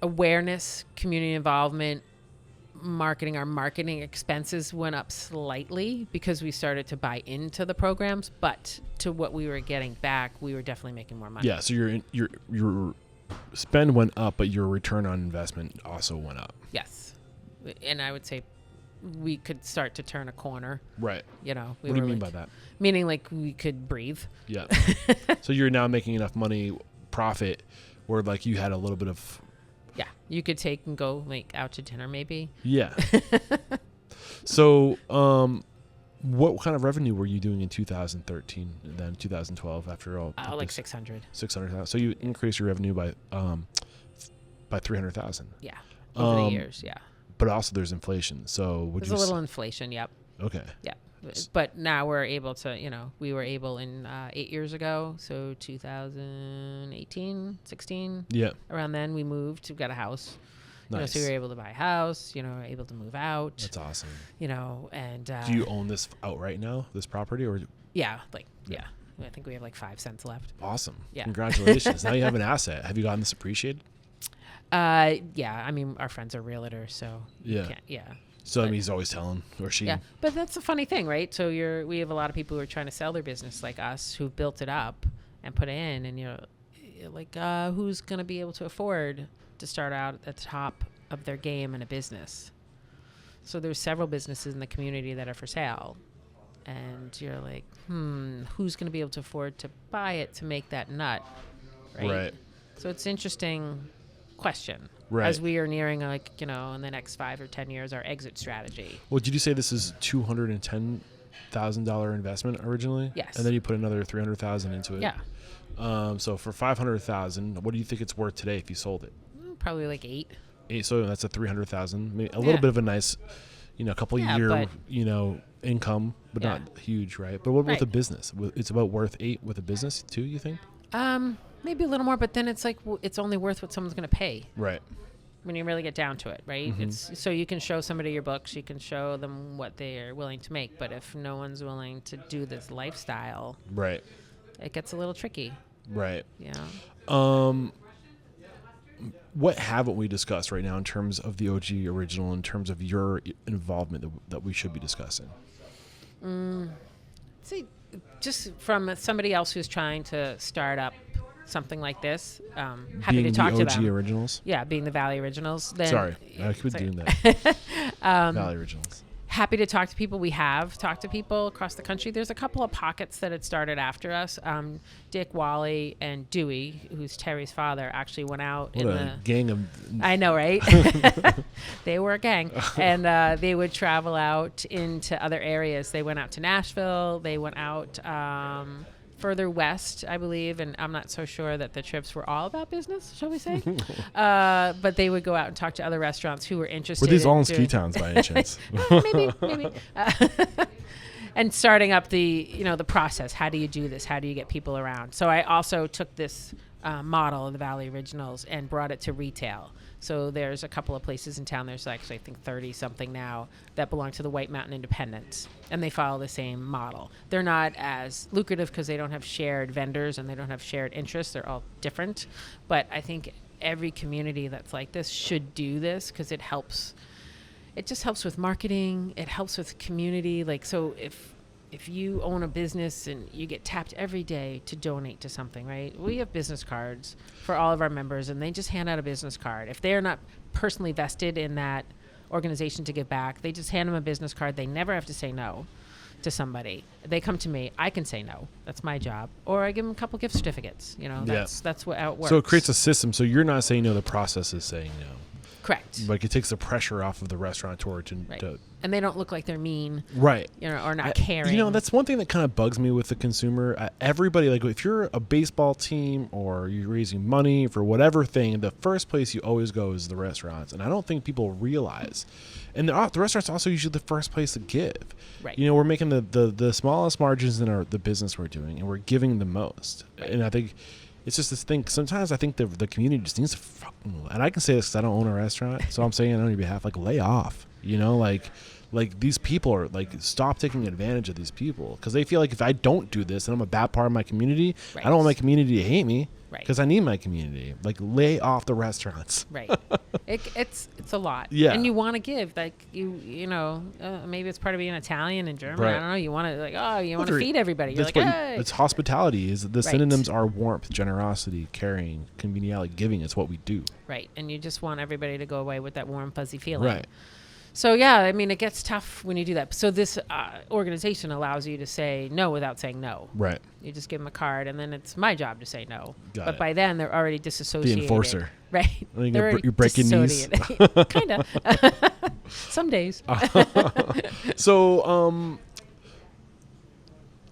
awareness, community involvement, marketing. Our marketing expenses went up slightly because we started to buy into the programs, but to what we were getting back, we were definitely making more money. Yeah. So your spend went up, but your return on investment also went up. Yes, and I would say we could start to turn a corner. Right. We what do you mean by that? Meaning like we could breathe. Yeah. So you're now making enough money, profit, where like you had a little bit of. Yeah, you could take and go like out to dinner maybe. Yeah. So, what kind of revenue were you doing in 2013 and then 2012 after all? Like 600. 600,000. So you increased your revenue by 300,000. Yeah. Over the years, yeah. But also there's inflation. So there's a little inflation, yep. Okay. Yeah. But now we're able to, we were able in 8 years ago, so 2018, 16. Yeah. Around then we moved, we got a house. Nice. So we were able to buy a house, able to move out. That's awesome. And do you own this outright now, this property, or? Yeah, yeah. I think we have like 5 cents left. Awesome. Yeah. Congratulations. Now you have an asset. Have you gotten this appreciated? Yeah. I mean, our friends are realtors, so yeah. Yeah. So I mean, he's always telling, or she. Yeah, but that's a funny thing, right? So we have a lot of people who are trying to sell their business like us, who built it up and put it in, and you're like, who's going to be able to afford to start out at the top of their game in a business? So there's several businesses in the community that are for sale, and you're like, who's going to be able to afford to buy it to make that nut, right? So it's interesting question. Right. As we are nearing, like, in the next 5 or 10 years, our exit strategy. Well, did you say this is $210,000 investment originally? Yes. And then you put another $300,000 into it. Yeah. So for $500,000, what do you think it's worth today if you sold it? Probably like 8. So that's a 300,000, a Yeah. little bit of a nice, couple Yeah, year, but- income, but Yeah. not huge, right? But what with Right. a business? It's about worth 8 with a business too, you think? Maybe a little more, but then it's like it's only worth what someone's going to pay Right. when you really get down to it, right? Mm-hmm. It's so you can show somebody your books, you can show them what they are willing to make, but if no one's willing to do this lifestyle, Right. it gets a little tricky. Right. Yeah. What haven't we discussed right now in terms of the OG original, in terms of your involvement that we should be discussing? See, just from somebody else who's trying to start up something like this, happy Being to talk the to OG them. originals? Yeah, being the Valley Originals. Then Sorry, I keep it's okay. doing that. Valley originals. Happy to talk to people. We have talked to people across the country. There's a couple of pockets that had started after us. Dick, Wally, and Dewey, who's Terry's father, actually went out What in a the... gang of... I know, right? They were a gang. And they would travel out into other areas. They went out to Nashville. They went out further west, I believe. And I'm not so sure that the trips were all about business, shall we say. But they would go out and talk to other restaurants who were interested Were these all in doing- ski towns by any chance? maybe. And starting up the process. How do you do this? How do you get people around? So I also took this model of the Valley Originals and brought it to retail. So there's a couple of places in town. There's actually, I think, 30 something now that belong to the White Mountain Independents, and they follow the same model. They're not as lucrative because they don't have shared vendors and they don't have shared interests. They're all different. But I think every community that's like this should do this because it helps. It just helps with marketing. It helps with community. Like, so if you own a business and you get tapped every day to donate to something, right? We have business cards for all of our members, and they just hand out a business card. If they're not personally vested in that organization to give back, they just hand them a business card. They never have to say no to somebody. They come to me. I can say no. That's my job. Or I give them a couple gift certificates. That's how it works. So it creates a system. So you're not saying no, the process is saying no. Correct. Like it takes the pressure off of the restaurateur Right. to And they don't look like they're mean, right. or not caring. That's one thing that kind of bugs me with the consumer. Everybody, like if you're a baseball team or you're raising money for whatever thing, the first place you always go is the restaurants. And I don't think people realize. And the restaurant's also usually the first place to give. Right. We're making the smallest margins in the business we're doing, and we're giving the most. Right. And I think it's just this thing. Sometimes I think the community just needs to and I can say this because I don't own a restaurant, so I'm saying it on your behalf, like lay off, like these people are like, stop taking advantage of these people because they feel like if I don't do this and I'm a bad part of my community, Right. I don't want my community to hate me Right. because I need my community. Like lay off the restaurants. Right. It's a lot. Yeah. And you want to give, like maybe it's part of being Italian and German. Right. I don't know. You want to you want to Well, feed everybody. You're That's like, what hey. it's hospitality. Is the Right. synonyms are warmth, generosity, caring, conviviality, giving. It's what we do. Right. And you just want everybody to go away with that warm, fuzzy feeling. Right. So, yeah, I mean, it gets tough when you do that. So this organization allows you to say no without saying no. Right. You just give them a card, and then it's my job to say no. Got but it. by then, they're already disassociated. The enforcer. Right. I think They're you're breaking knees. kind of. Some days. So,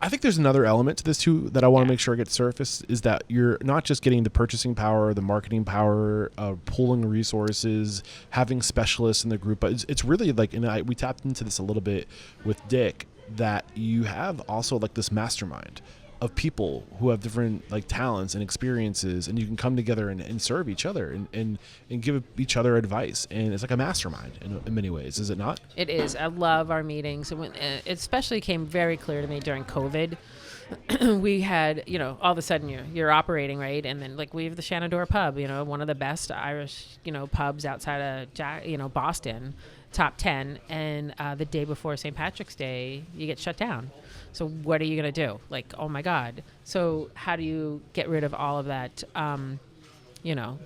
I think there's another element to this too that I want to make sure gets surfaced is that you're not just getting the purchasing power, the marketing power, pooling resources, having specialists in the group, but it's really like, and we tapped into this a little bit with Dick, that you have also like this mastermind of people who have different like talents and experiences, and you can come together and serve each other and give each other advice, and it's like a mastermind in many ways, is it not? It is. I love our meetings. It especially came very clear to me during COVID. We had, all of a sudden you're operating, right? And then like we have the Shenandoah Pub, one of the best Irish, pubs outside of, Boston, top 10. And the day before St. Patrick's Day, you get shut down. So what are you going to do? Like, oh my God. So how do you get rid of all of that,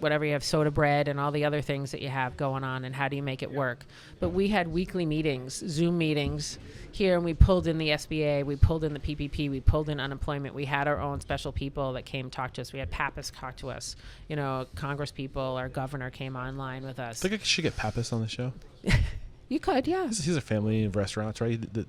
whatever you have, soda bread and all the other things that you have going on, and how do you make it work? But we had weekly meetings, Zoom meetings here, and we pulled in the SBA, we pulled in the PPP, we pulled in unemployment. We had our own special people that came talk to us. We had Pappas talk to us, Congress people, our governor came online with us. I think I should get Pappas on the show. You could, yeah. He's a family of restaurants, right? The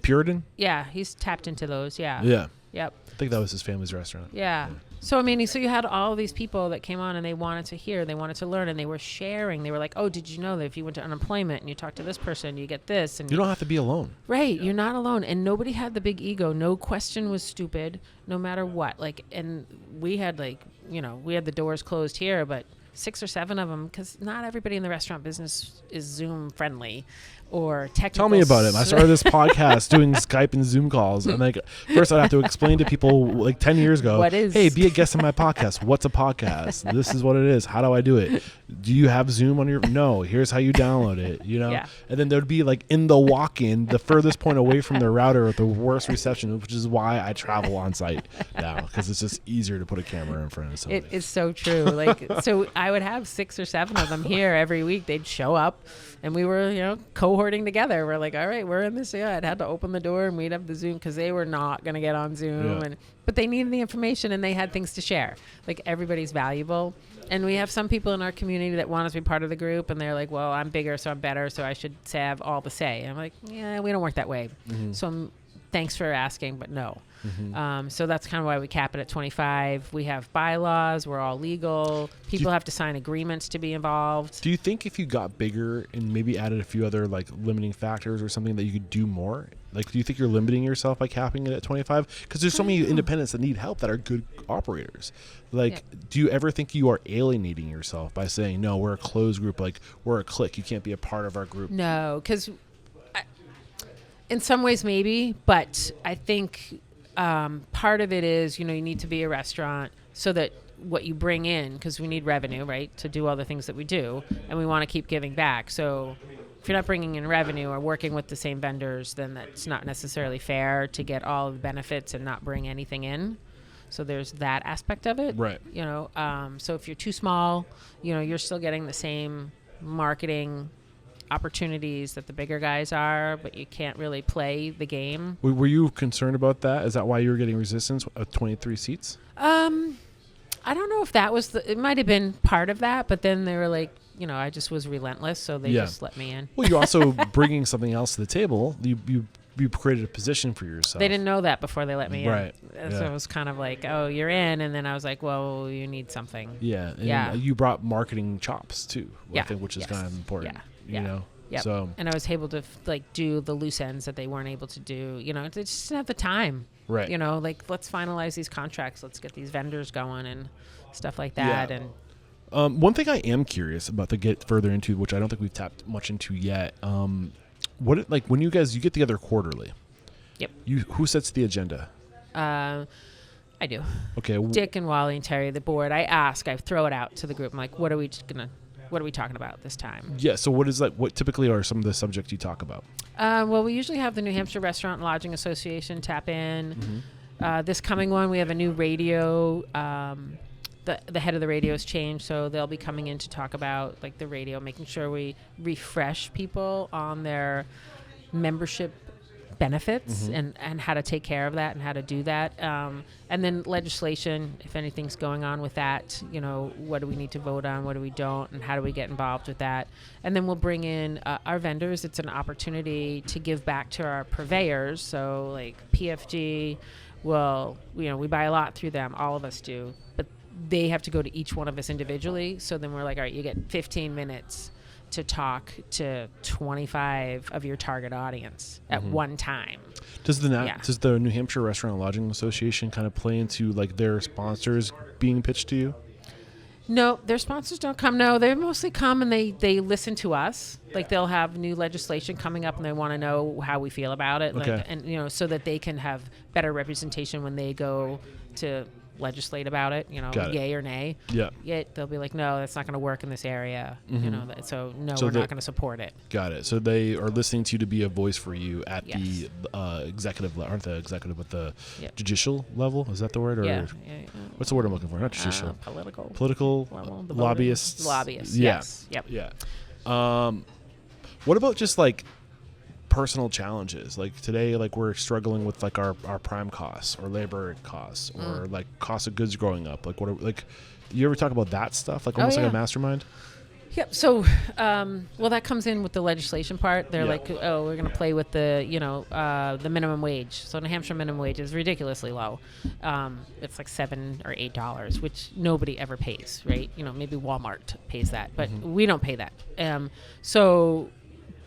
Puritan. Yeah, he's tapped into those. Yeah. Yeah. Yep. I think that was his family's restaurant. Yeah. So, I mean, so you had all these people that came on and they wanted to hear, they wanted to learn, and they were sharing. They were like, oh, did you know that if you went to unemployment and you talk to this person, you get this? And You don't have to be alone. right. You're not alone. And nobody had the big ego. No question was stupid, no matter what. Like, and we had we had the doors closed here, but 6 or 7 of them, because not everybody in the restaurant business is Zoom friendly or technical. Tell me about it. I started this podcast doing Skype and Zoom calls, and like first I'd have to explain to people like 10 years ago, What is- hey, be a guest on my podcast. What's a podcast? This is what it is. How do I do it? Do you have Zoom on your? No. Here's how you download it. Yeah. And then there'd be like in the walk-in, the furthest point away from the router with the worst reception, which is why I travel on site now, because it's just easier to put a camera in front of somebody. It is so true. Like, so I would have 6 or 7 of them here every week. They'd show up, and we were, cohorting together. We're like, all right, we're in this. Yeah, I'd had to open the door, and we'd have the Zoom because they were not going to get on Zoom, Yeah. but they needed the information, and they had things to share. Like, everybody's valuable, and we have some people in our community that want us to be part of the group, and they're like, well, I'm bigger, so I'm better, so I should have all the say. And I'm like, yeah, we don't work that way. Mm-hmm. So thanks for asking, but no. Mm-hmm. So that's kind of why we cap it at 25. We have bylaws. We're all legal. People have to sign agreements to be involved. Do you think if you got bigger and maybe added a few other like limiting factors or something that you could do more? Like, do you think you're limiting yourself by capping it at 25? Because there's so many independents that need help that are good operators. Like, do you ever think you are alienating yourself by saying, no, we're a closed group, like we're a clique, you can't be a part of our group? No, because in some ways maybe, but I think part of it is, you need to be a restaurant so that what you bring in, because we need revenue, right, to do all the things that we do, and we want to keep giving back. So if you're not bringing in revenue or working with the same vendors, then that's not necessarily fair to get all of the benefits and not bring anything in. So there's that aspect of it. Right. So if you're too small, you're still getting the same marketing opportunities that the bigger guys are, but you can't really play the game. Were you concerned about that? Is that why you were getting resistance at 23 seats? I don't know if that was it might have been part of that, but then they were like, I just was relentless, so they just let me in. Well, you're also bringing something else to the table. You created a position for yourself. They didn't know that before they let me Right. in. So it was kind of like, oh, you're in, and then I was like, well, you need something. Yeah. And Yeah. you brought marketing chops too, Yeah. I think, which is Yes. kind of important. Yeah. Yep. So And I was able to do the loose ends that they weren't able to do. They just didn't have the time. right. Let's finalize these contracts. Let's get these vendors going and stuff like that. Yeah. And One thing I am curious about to get further into, which I don't think we've tapped much into yet, when you guys get together quarterly. Yep. Who sets the agenda? I do. Okay. Dick and Wally and Terry, the board. I throw it out to the group. I'm like, what are we talking about this time? Yeah. So what typically are some of the subjects you talk about? Well, we usually have the New Hampshire Restaurant and Lodging Association tap in. Mm-hmm. This coming one, we have a new radio. The head of the radio has changed, so they'll be coming in to talk about like the radio, making sure we refresh people on their membership benefits and how to take care of that and how to do that. And then legislation, if anything's going on with that, what do we need to vote on, what do we don't, and how do we get involved with that? And then we'll bring in our vendors. It's an opportunity to give back to our purveyors. So like PFG, we buy a lot through them. All of us do. But they have to go to each one of us individually. So then we're like, all right, you get 15 minutes to talk to 25 of your target audience at one time. Does the New Hampshire Restaurant and Lodging Association kind of play into like their sponsors being pitched to you? No, their sponsors don't come. No, they mostly come and they listen to us. Like they'll have new legislation coming up and they want to know how we feel about it. Okay. Like, and so that they can have better representation when they go to legislate about it, Got it. yay or nay. Yeah. Yet they'll be like, no, that's not going to work in this area. So no, So we're not going to support it. Got it. So they are listening to you to be a voice for you at Yes. the executive, aren't the executive, but the Yep. judicial level? Is that the word? Or Yeah. what's the word I'm looking for? Not judicial. Political Political the lobbyists. Lobbyists. Yeah. Yes. Yep. Yeah. What about just like personal challenges? Like today, like we're struggling with like our prime costs or labor costs or like cost of goods growing up. Like you ever talk about that stuff? Like almost like a mastermind? Yep. So, well, that comes in with the legislation part. They're Yeah. like, oh, we're going to play with the, the minimum wage. So New Hampshire minimum wage is ridiculously low. It's like $7 or $8, which nobody ever pays, right? Maybe Walmart pays that, but we don't pay that.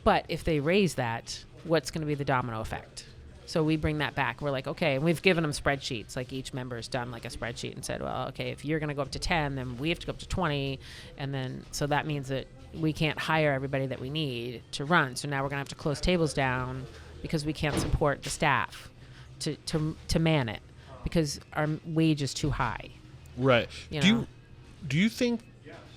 But if they raise that, what's going to be the domino effect? So we bring that back. We're like, okay, and we've given them spreadsheets. Like each member's done like a spreadsheet and said, well, okay, if you're going to go up to 10, then we have to go up to 20. And then, so that means that we can't hire everybody that we need to run. So now we're going to have to close tables down because we can't support the staff to man it because our wage is too high. Right. Do you think,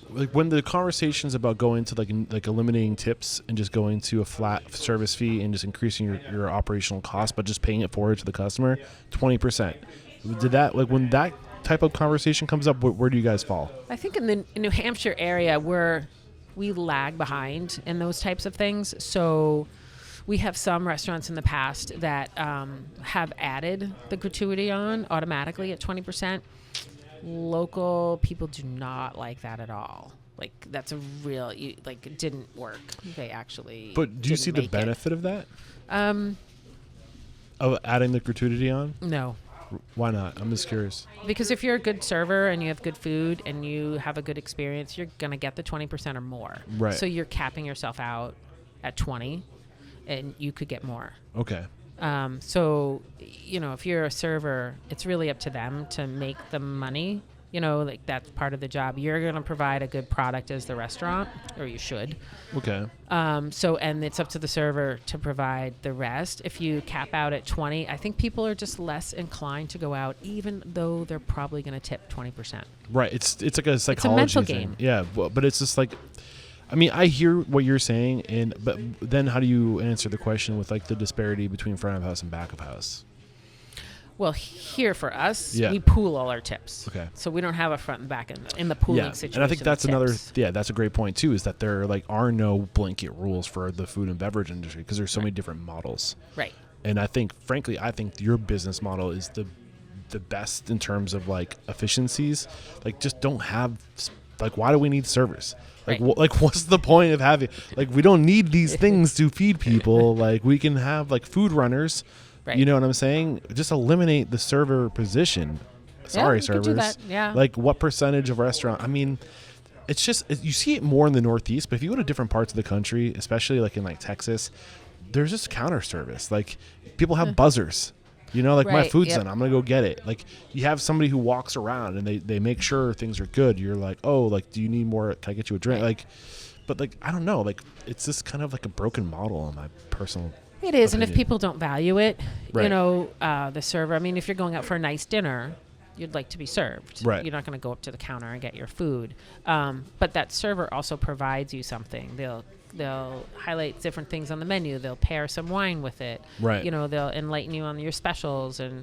like, when the conversations about going to like eliminating tips and just going to a flat service fee and just increasing your operational cost but just paying it forward to the customer, 20%, did that, like, when that type of conversation comes up, where do you guys fall? I think in the New Hampshire area we lag behind in those types of things. So we have some restaurants in the past that have added the gratuity on automatically at 20%. Local people do not like that at all. Like, that's a real, it didn't work. They actually But do you see the benefit of that? Of adding the gratuity on? No. Why not? I'm just curious. Because if you're a good server and you have good food and you have a good experience, you're going to get the 20% or more. Right. So you're capping yourself out at 20 and you could get more. Okay. So, if you're a server, it's really up to them to make the money. Like, that's part of the job. You're going to provide a good product as the restaurant, or you should. Okay. And it's up to the server to provide the rest. If you cap out at 20, I think people are just less inclined to go out, even though they're probably going to tip 20%. Right. It's like a psychology mental thing. game. Yeah. But it's just like, I mean, I hear what you're saying, but then how do you answer the question with, like, the disparity between front of house and back of house? Well, here for us, Yeah. we pool all our tips. Okay. So we don't have a front and back in the pooling situation. And I think that's of tips. that's a great point too, is that there are no blanket rules for the food and beverage industry because there's so many different models. Right. And I think your business model is the best in terms of, like, efficiencies. Like, just don't have, like, why do we need servers? Like, Right. what's the point of having, like, we don't need these things to feed people. Like, we can have, like, food runners. Right. You know what I'm saying? Just eliminate the server position. Sorry, you could servers. do that. Yeah. Like, what percentage of restaurant? I mean, it's just, you see it more in the Northeast, but if you go to different parts of the country, especially like in like Texas, there's just counter service. Like, people have buzzers. Like, my Right, food's yep. done, I'm gonna go get it. Like, you have somebody who walks around and they make sure things are good. You're like, oh, like, do you need more? Can I get you a drink? Right. Like, but, like, I don't know. Like, it's just kind of like a broken model in my personal. It is, and if opinion. people don't value it, Right. the server. I mean, if you're going out for a nice dinner, you'd like to be served. Right. You're not going to go up to the counter and get your food. But that server also provides you something. They'll highlight different things on the menu. They'll pair some wine with it. Right. They'll enlighten you on your specials and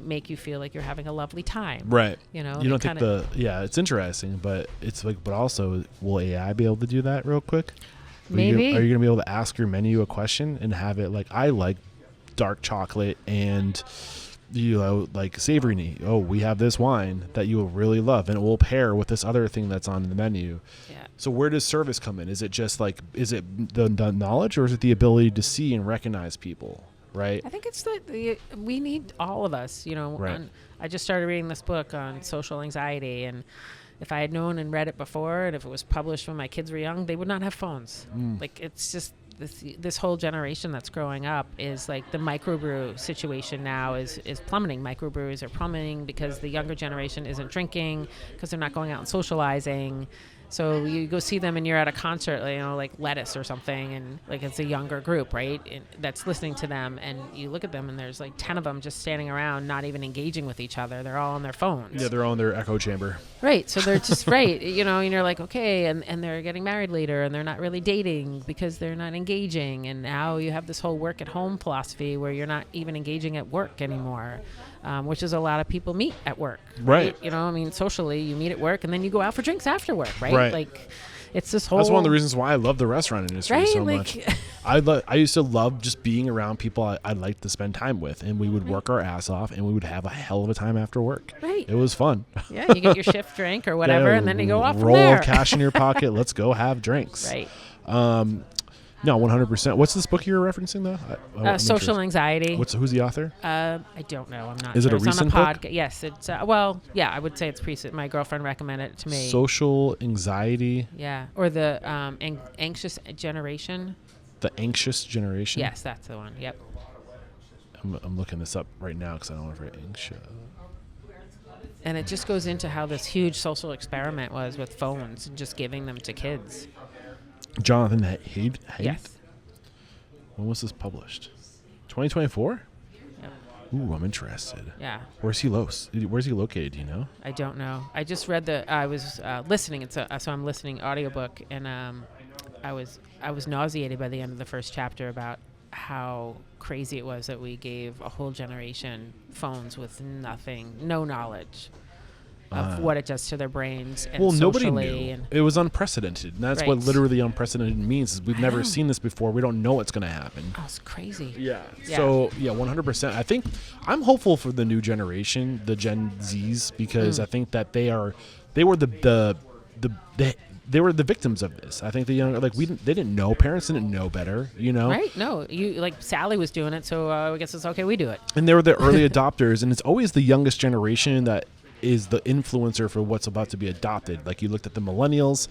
make you feel like you're having a lovely time. Right. You don't think it's interesting, but it's like, but also, will AI be able to do that real quick? Maybe. Are you going to be able to ask your menu a question and have it like, I like dark chocolate and, like, savory. Oh, we have this wine that you will really love, and it will pair with this other thing that's on the menu. Yeah. So where does service come in? Is it just like, is it the knowledge, or is it the ability to see and recognize people? Right. I think it's we need all of us, Right. And I just started reading this book on social anxiety, and if I had known and read it before, and if it was published when my kids were young, they would not have phones. Like, it's just this whole generation that's growing up is like, the microbrew situation now is plummeting. Microbrews are plummeting because the younger generation isn't drinking, because they're not going out and socializing. So you go see them and you're at a concert, like Lettuce or something, and like, it's a younger group, right? And that's listening to them, and you look at them and there's like 10 of them just standing around, not even engaging with each other. They're all on their phones. Yeah, they're on their echo chamber. Right. So they're just right, and you're like, okay, and they're getting married later, and they're not really dating because they're not engaging. And now you have this whole work at home philosophy where you're not even engaging at work anymore. Which is a lot of people meet at work. Right. Socially, you meet at work and then you go out for drinks after work, right? Right. Like, It's this whole. That's one of the reasons why I love the restaurant industry Right? so Like, much. I used to love just being around people I liked to spend time with, and we would work our ass off, and we would have a hell of a time after work. Right. It was fun. Yeah, you get your shift drink or whatever, Yeah, and then you go off from roll there. of cash in your pocket. Let's go have drinks. Right. No, 100%. What's this book you were referencing though? I'm Social interested. Anxiety. Who's the author? I don't know. I'm not. Is it sure. a It's recent on a book? Yes, it's. Well, yeah, I would say it's recent. My girlfriend recommended it to me. Social Anxiety. Yeah, or the Anxious Generation. The Anxious Generation. Yes, that's the one. Yep. I'm looking this up right now because I don't want to write anxious. And it just goes into how this huge social experiment was with phones and just giving them to kids. Jonathan Haidt? Yes. When was this published? 2024? Yep. Ooh, I'm interested. Yeah. Where's he located? Do you know? I don't know. I just read I was listening. So I'm listening audiobook, and I was nauseated by the end of the first chapter about how crazy it was that we gave a whole generation phones with no knowledge of what it does to their brains and nobody socially. knew. And It was unprecedented. And that's what Right. literally unprecedented means. Is we've never seen this before. We don't know what's going to happen. oh, it's crazy. Yeah. Yeah. So, 100%. I think I'm hopeful for the new generation, the Gen Zs, because I think that they were the victims of this. I think the young, they didn't know. Parents didn't know better, Right? No, Sally was doing it, so I guess it's okay we do it. And they were the early adopters, and it's always the youngest generation that is the influencer for what's about to be adopted. Like you looked at the millennials,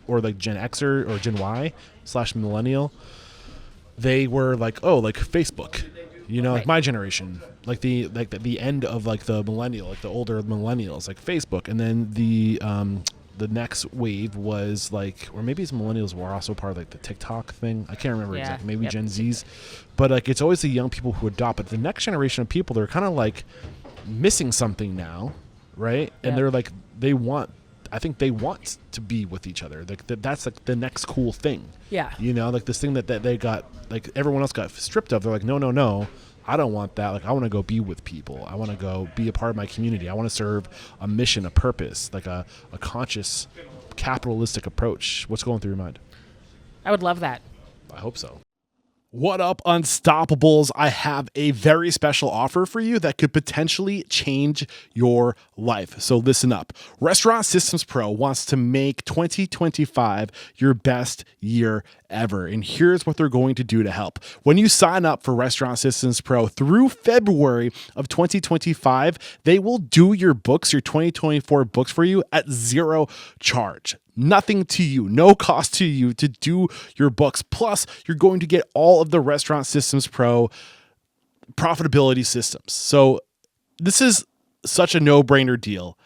or Gen Xer or Gen Y / millennial, they were Facebook, like Right. my generation, the end of the millennial, the older millennials, like Facebook, and then the next wave was or maybe it's millennials were also part of the TikTok thing. I can't remember Yeah. exactly. Maybe Yep. Gen Zs, but it's always the young people who adopt. But the next generation of people, they're kind of missing something now, right? And Yep. they're I think they want to be with each other. That's the next cool thing. Yeah. This thing that they got, everyone else got stripped of. They're like, no, I don't want that. I want to go be with people. I want to go be a part of my community. I want to serve a mission, a purpose, a conscious capitalistic approach. What's going through your mind? I would love that. I hope so. What up, Unstoppables? I have a very special offer for you that could potentially change your life. So listen up. Restaurant Systems Pro wants to make 2025 your best year ever. And here's what they're going to do to help. When you sign up for Restaurant Systems Pro through February of 2025, they will do your 2024 books for you at zero charge. Nothing to you, no cost to you to do your books. Plus, you're going to get all of the Restaurant Systems Pro profitability systems. So this is such a no-brainer deal.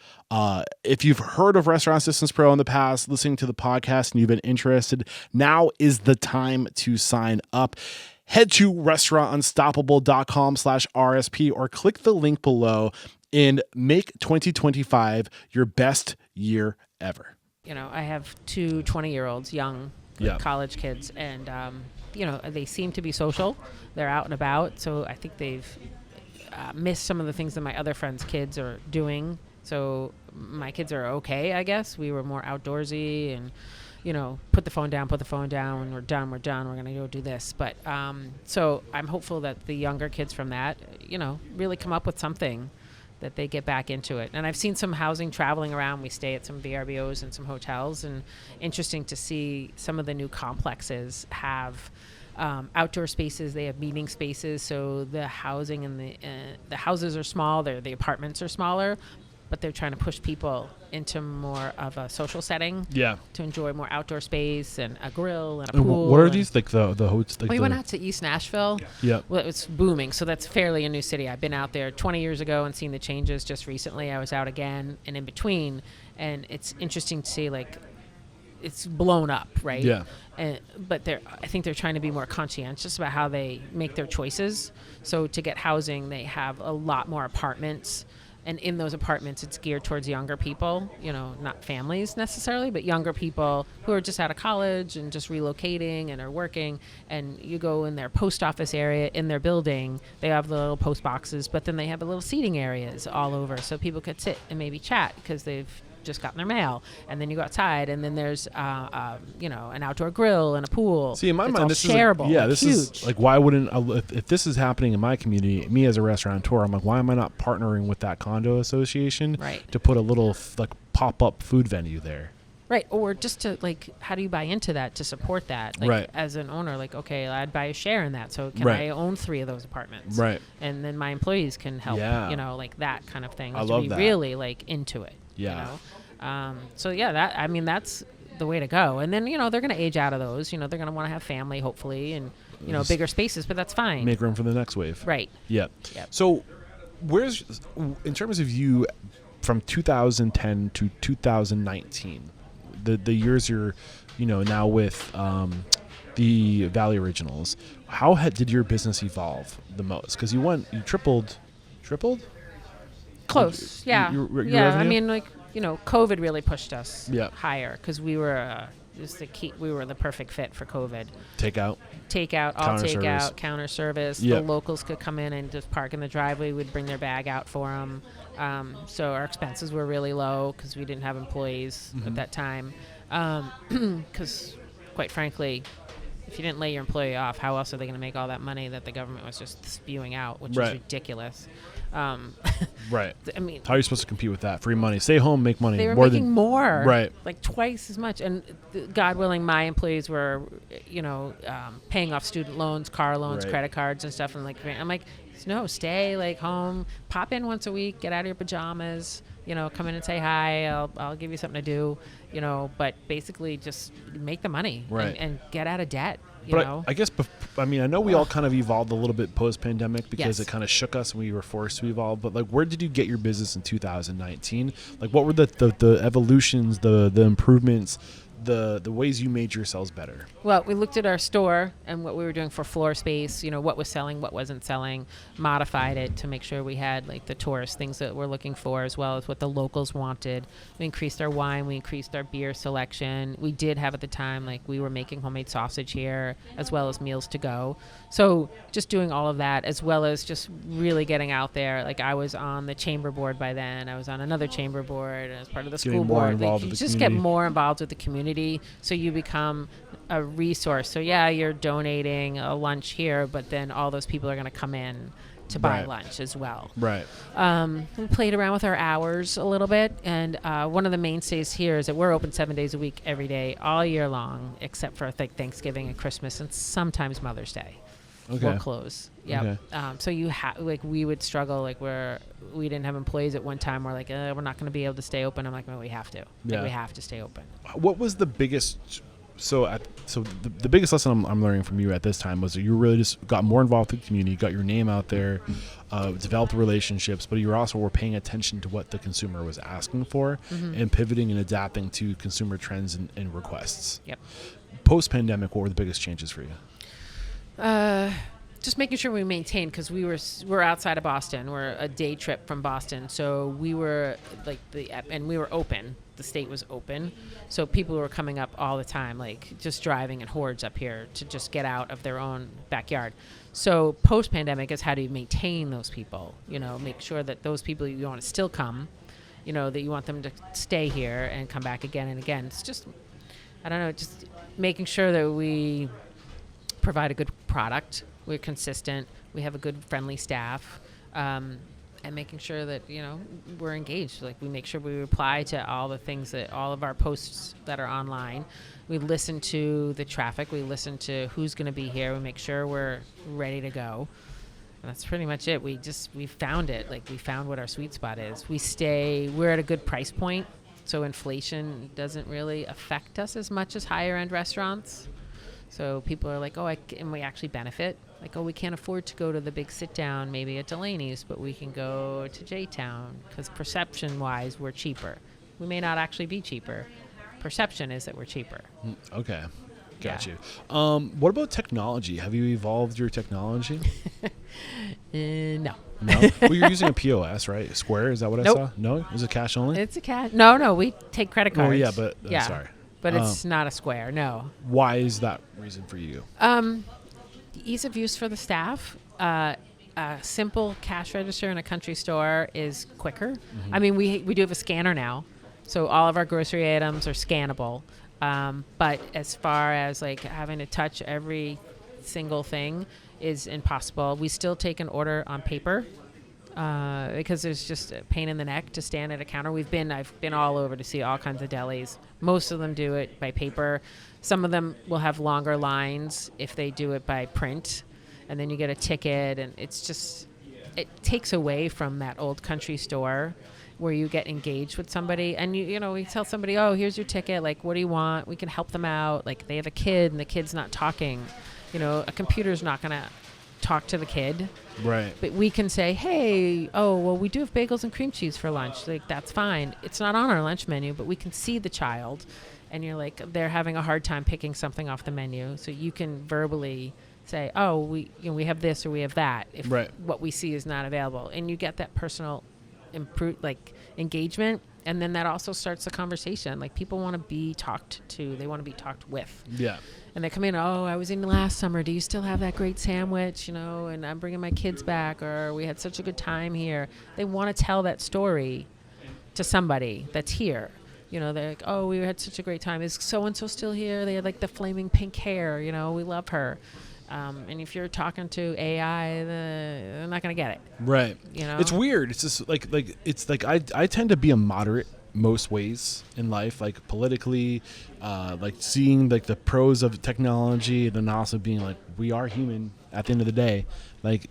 If you've heard of Restaurant Systems Pro in the past, listening to the podcast, and you've been interested, now is the time to sign up. Head to restaurantunstoppable.com/RSP or click the link below and make 2025 your best year ever. I have two 20-year-olds, young college kids, and they seem to be social. They're out and about, so I think they've missed some of the things that my other friends' kids are doing. So my kids are okay, I guess. We were more outdoorsy and, put the phone down. When we're done, we're going to go do this. But so I'm hopeful that the younger kids from that, really come up with something that they get back into it. And I've seen some housing traveling around. We stay at some VRBOs and some hotels, and interesting to see some of the new complexes have outdoor spaces. They have meeting spaces. So the housing and the houses are small. The apartments are smaller, but they're trying to push people into more of a social setting. Yeah. To enjoy more outdoor space and a grill and a pool. What are these the hotels? We went out to East Nashville. Yeah. Well, it's booming, so that's fairly a new city. I've been out there 20 years ago and seen the changes just recently. I was out again and in between, and it's interesting to see it's blown up, right? Yeah. But I think they're trying to be more conscientious about how they make their choices. So to get housing, they have a lot more apartments. And in those apartments, it's geared towards younger people, not families necessarily, but younger people who are just out of college and just relocating and are working. And you go in their post office area in their building, they have the little post boxes, but then they have the little seating areas all over so people could sit and maybe chat because they've just gotten their mail, and then you go outside, and then there's an outdoor grill and a pool. See, in my mind, this shareable. This huge. is like, why wouldn't if this is happening in my community, me as a restaurateur, I'm like, why am I not partnering with that condo association to put a little like pop-up food venue there? Right, or just to how do you buy into that to support that? As an owner, okay, I'd buy a share in that. So can I own 3 of those apartments? Right. And then my employees can help. Yeah. That kind of thing. I love that. Really into it. Yeah. That's the way to go. And then they're going to age out of those. They're going to want to have family, hopefully, and bigger spaces. But that's fine. Make room for the next wave. Right. Yep. Yep. So, in terms of you, from 2010 to 2019. The years you're, now with the Valley Originals, how did your business evolve the most? Because you tripled? Close, yeah. Your yeah, revenue? I mean, COVID really pushed us higher because we were we were the perfect fit for COVID. Takeout, all takeout, counter service. Yep. The locals could come in and just park in the driveway. We'd bring their bag out for them. So our expenses were really low because we didn't have employees at that time. Because, quite frankly, if you didn't lay your employee off, how else are they going to make all that money that the government was just spewing out, which is ridiculous. Right. I mean, how are you supposed to compete with that? Free money. Stay home, make money. They were more making more. Right. Like twice as much. And God willing, my employees were, paying off student loans, car loans, credit cards and stuff. And I'm like, no, stay home, pop in once a week, get out of your pajamas, come in and say hi. I'll give you something to do, but basically just make the money and get out of debt. I guess, I know we all kind of evolved a little bit post-pandemic because it kind of shook us and we were forced to evolve. But where did you get your business in 2019? What were the evolutions, the improvements, the ways you made yourselves better? Well, we looked at our store and what we were doing for floor space, what was selling, what wasn't selling, modified it to make sure we had the tourist things that we're looking for as well as what the locals wanted. We increased our wine, we increased our beer selection. We did have at the time, we were making homemade sausage here as well as meals to go. So just doing all of that as well as just really getting out there. I was on the chamber board by then. I was on another chamber board as part of the school board. You just get more involved with the community. So you become a resource. So you're donating a lunch here, but then all those people are going to come in to buy lunch as well. Right. We played around with our hours a little bit, and one of the mainstays here is that we're open 7 days a week, every day, all year long, except for Thanksgiving and Christmas and sometimes Mother's Day. Okay. We'll close. Yeah. Okay. So you we would struggle where we didn't have employees at one time. We're we're not going to be able to stay open. I'm no, we have to. We have to stay open. What was the biggest? So the biggest lesson I'm learning from you at this time was that you really just got more involved with the community, got your name out there, developed relationships, but you also were paying attention to what the consumer was asking for and pivoting and adapting to consumer trends and requests. Yep. Post-pandemic, what were the biggest changes for you? Just making sure we maintain, because we're outside of Boston. We're a day trip from Boston, so we were and we were open. The state was open, so people were coming up all the time, just driving in hordes up here to just get out of their own backyard. So post-pandemic is how do you maintain those people? Make sure that those people you want to still come, that you want them to stay here and come back again and again. It's just, I don't know, just making sure that we provide a good product, we're consistent, we have a good friendly staff, and making sure that we're engaged. We make sure we reply to all the things that all of our posts that are online. We listen to the traffic, we listen to who's going to be here, we make sure we're ready to go. And that's pretty much it. We found it. We found what our sweet spot is. We're at a good price point, so inflation doesn't really affect us as much as higher end restaurants. So people are and we actually benefit. We can't afford to go to the big sit down maybe at Delaney's, but we can go to J-Town because perception-wise, we're cheaper. We may not actually be cheaper. Perception is that we're cheaper. Okay. Got you. What about technology? Have you evolved your technology? No. No? Well, you're using a POS, right? Square, is that what Nope. I saw? No? Is it cash only? It's a cash. No, we take credit cards. Oh, yeah, but sorry. But it's not a Square, no. Why is that reason for you? Ease of use for the staff. A simple cash register in a country store is quicker. I mean, we do have a scanner now. So all of our grocery items are scannable. But as far as like having to touch every single thing is impossible. We still take an order on paper because there's just a pain in the neck to stand at a counter. I've been all over to see all kinds of delis. Most of them do it by paper. Some of them will have longer lines if they do it by print, and then you get a ticket, and it takes away from that old country store where you get engaged with somebody, and we tell somebody, oh, here's your ticket, like, what do you want? We can help them out. Like, they have a kid and the kid's not talking. A computer's not going to talk to the kid. Right. But we can say, hey, we do have bagels and cream cheese for lunch. Like, that's fine. It's not on our lunch menu, but we can see the child, and you're like, they're having a hard time picking something off the menu. So you can verbally say, oh, we have this or we have that if what we see is not available. And you get that personal engagement, and then that also starts the conversation. Like, people want to be talked to, they want to be talked with. Yeah. And they come in, oh, I was in last summer, do you still have that great sandwich, and I'm bringing my kids back, or we had such a good time here. They want to tell that story to somebody that's here. They're like, oh, we had such a great time, is so and so still here? They had like the flaming pink hair, we love her. And if you're talking to AI, they're not going to get it. Right. It's weird. It's just like I tend to be a moderate most ways in life, like politically, like seeing like the pros of technology, and then also being like, we are human at the end of the day.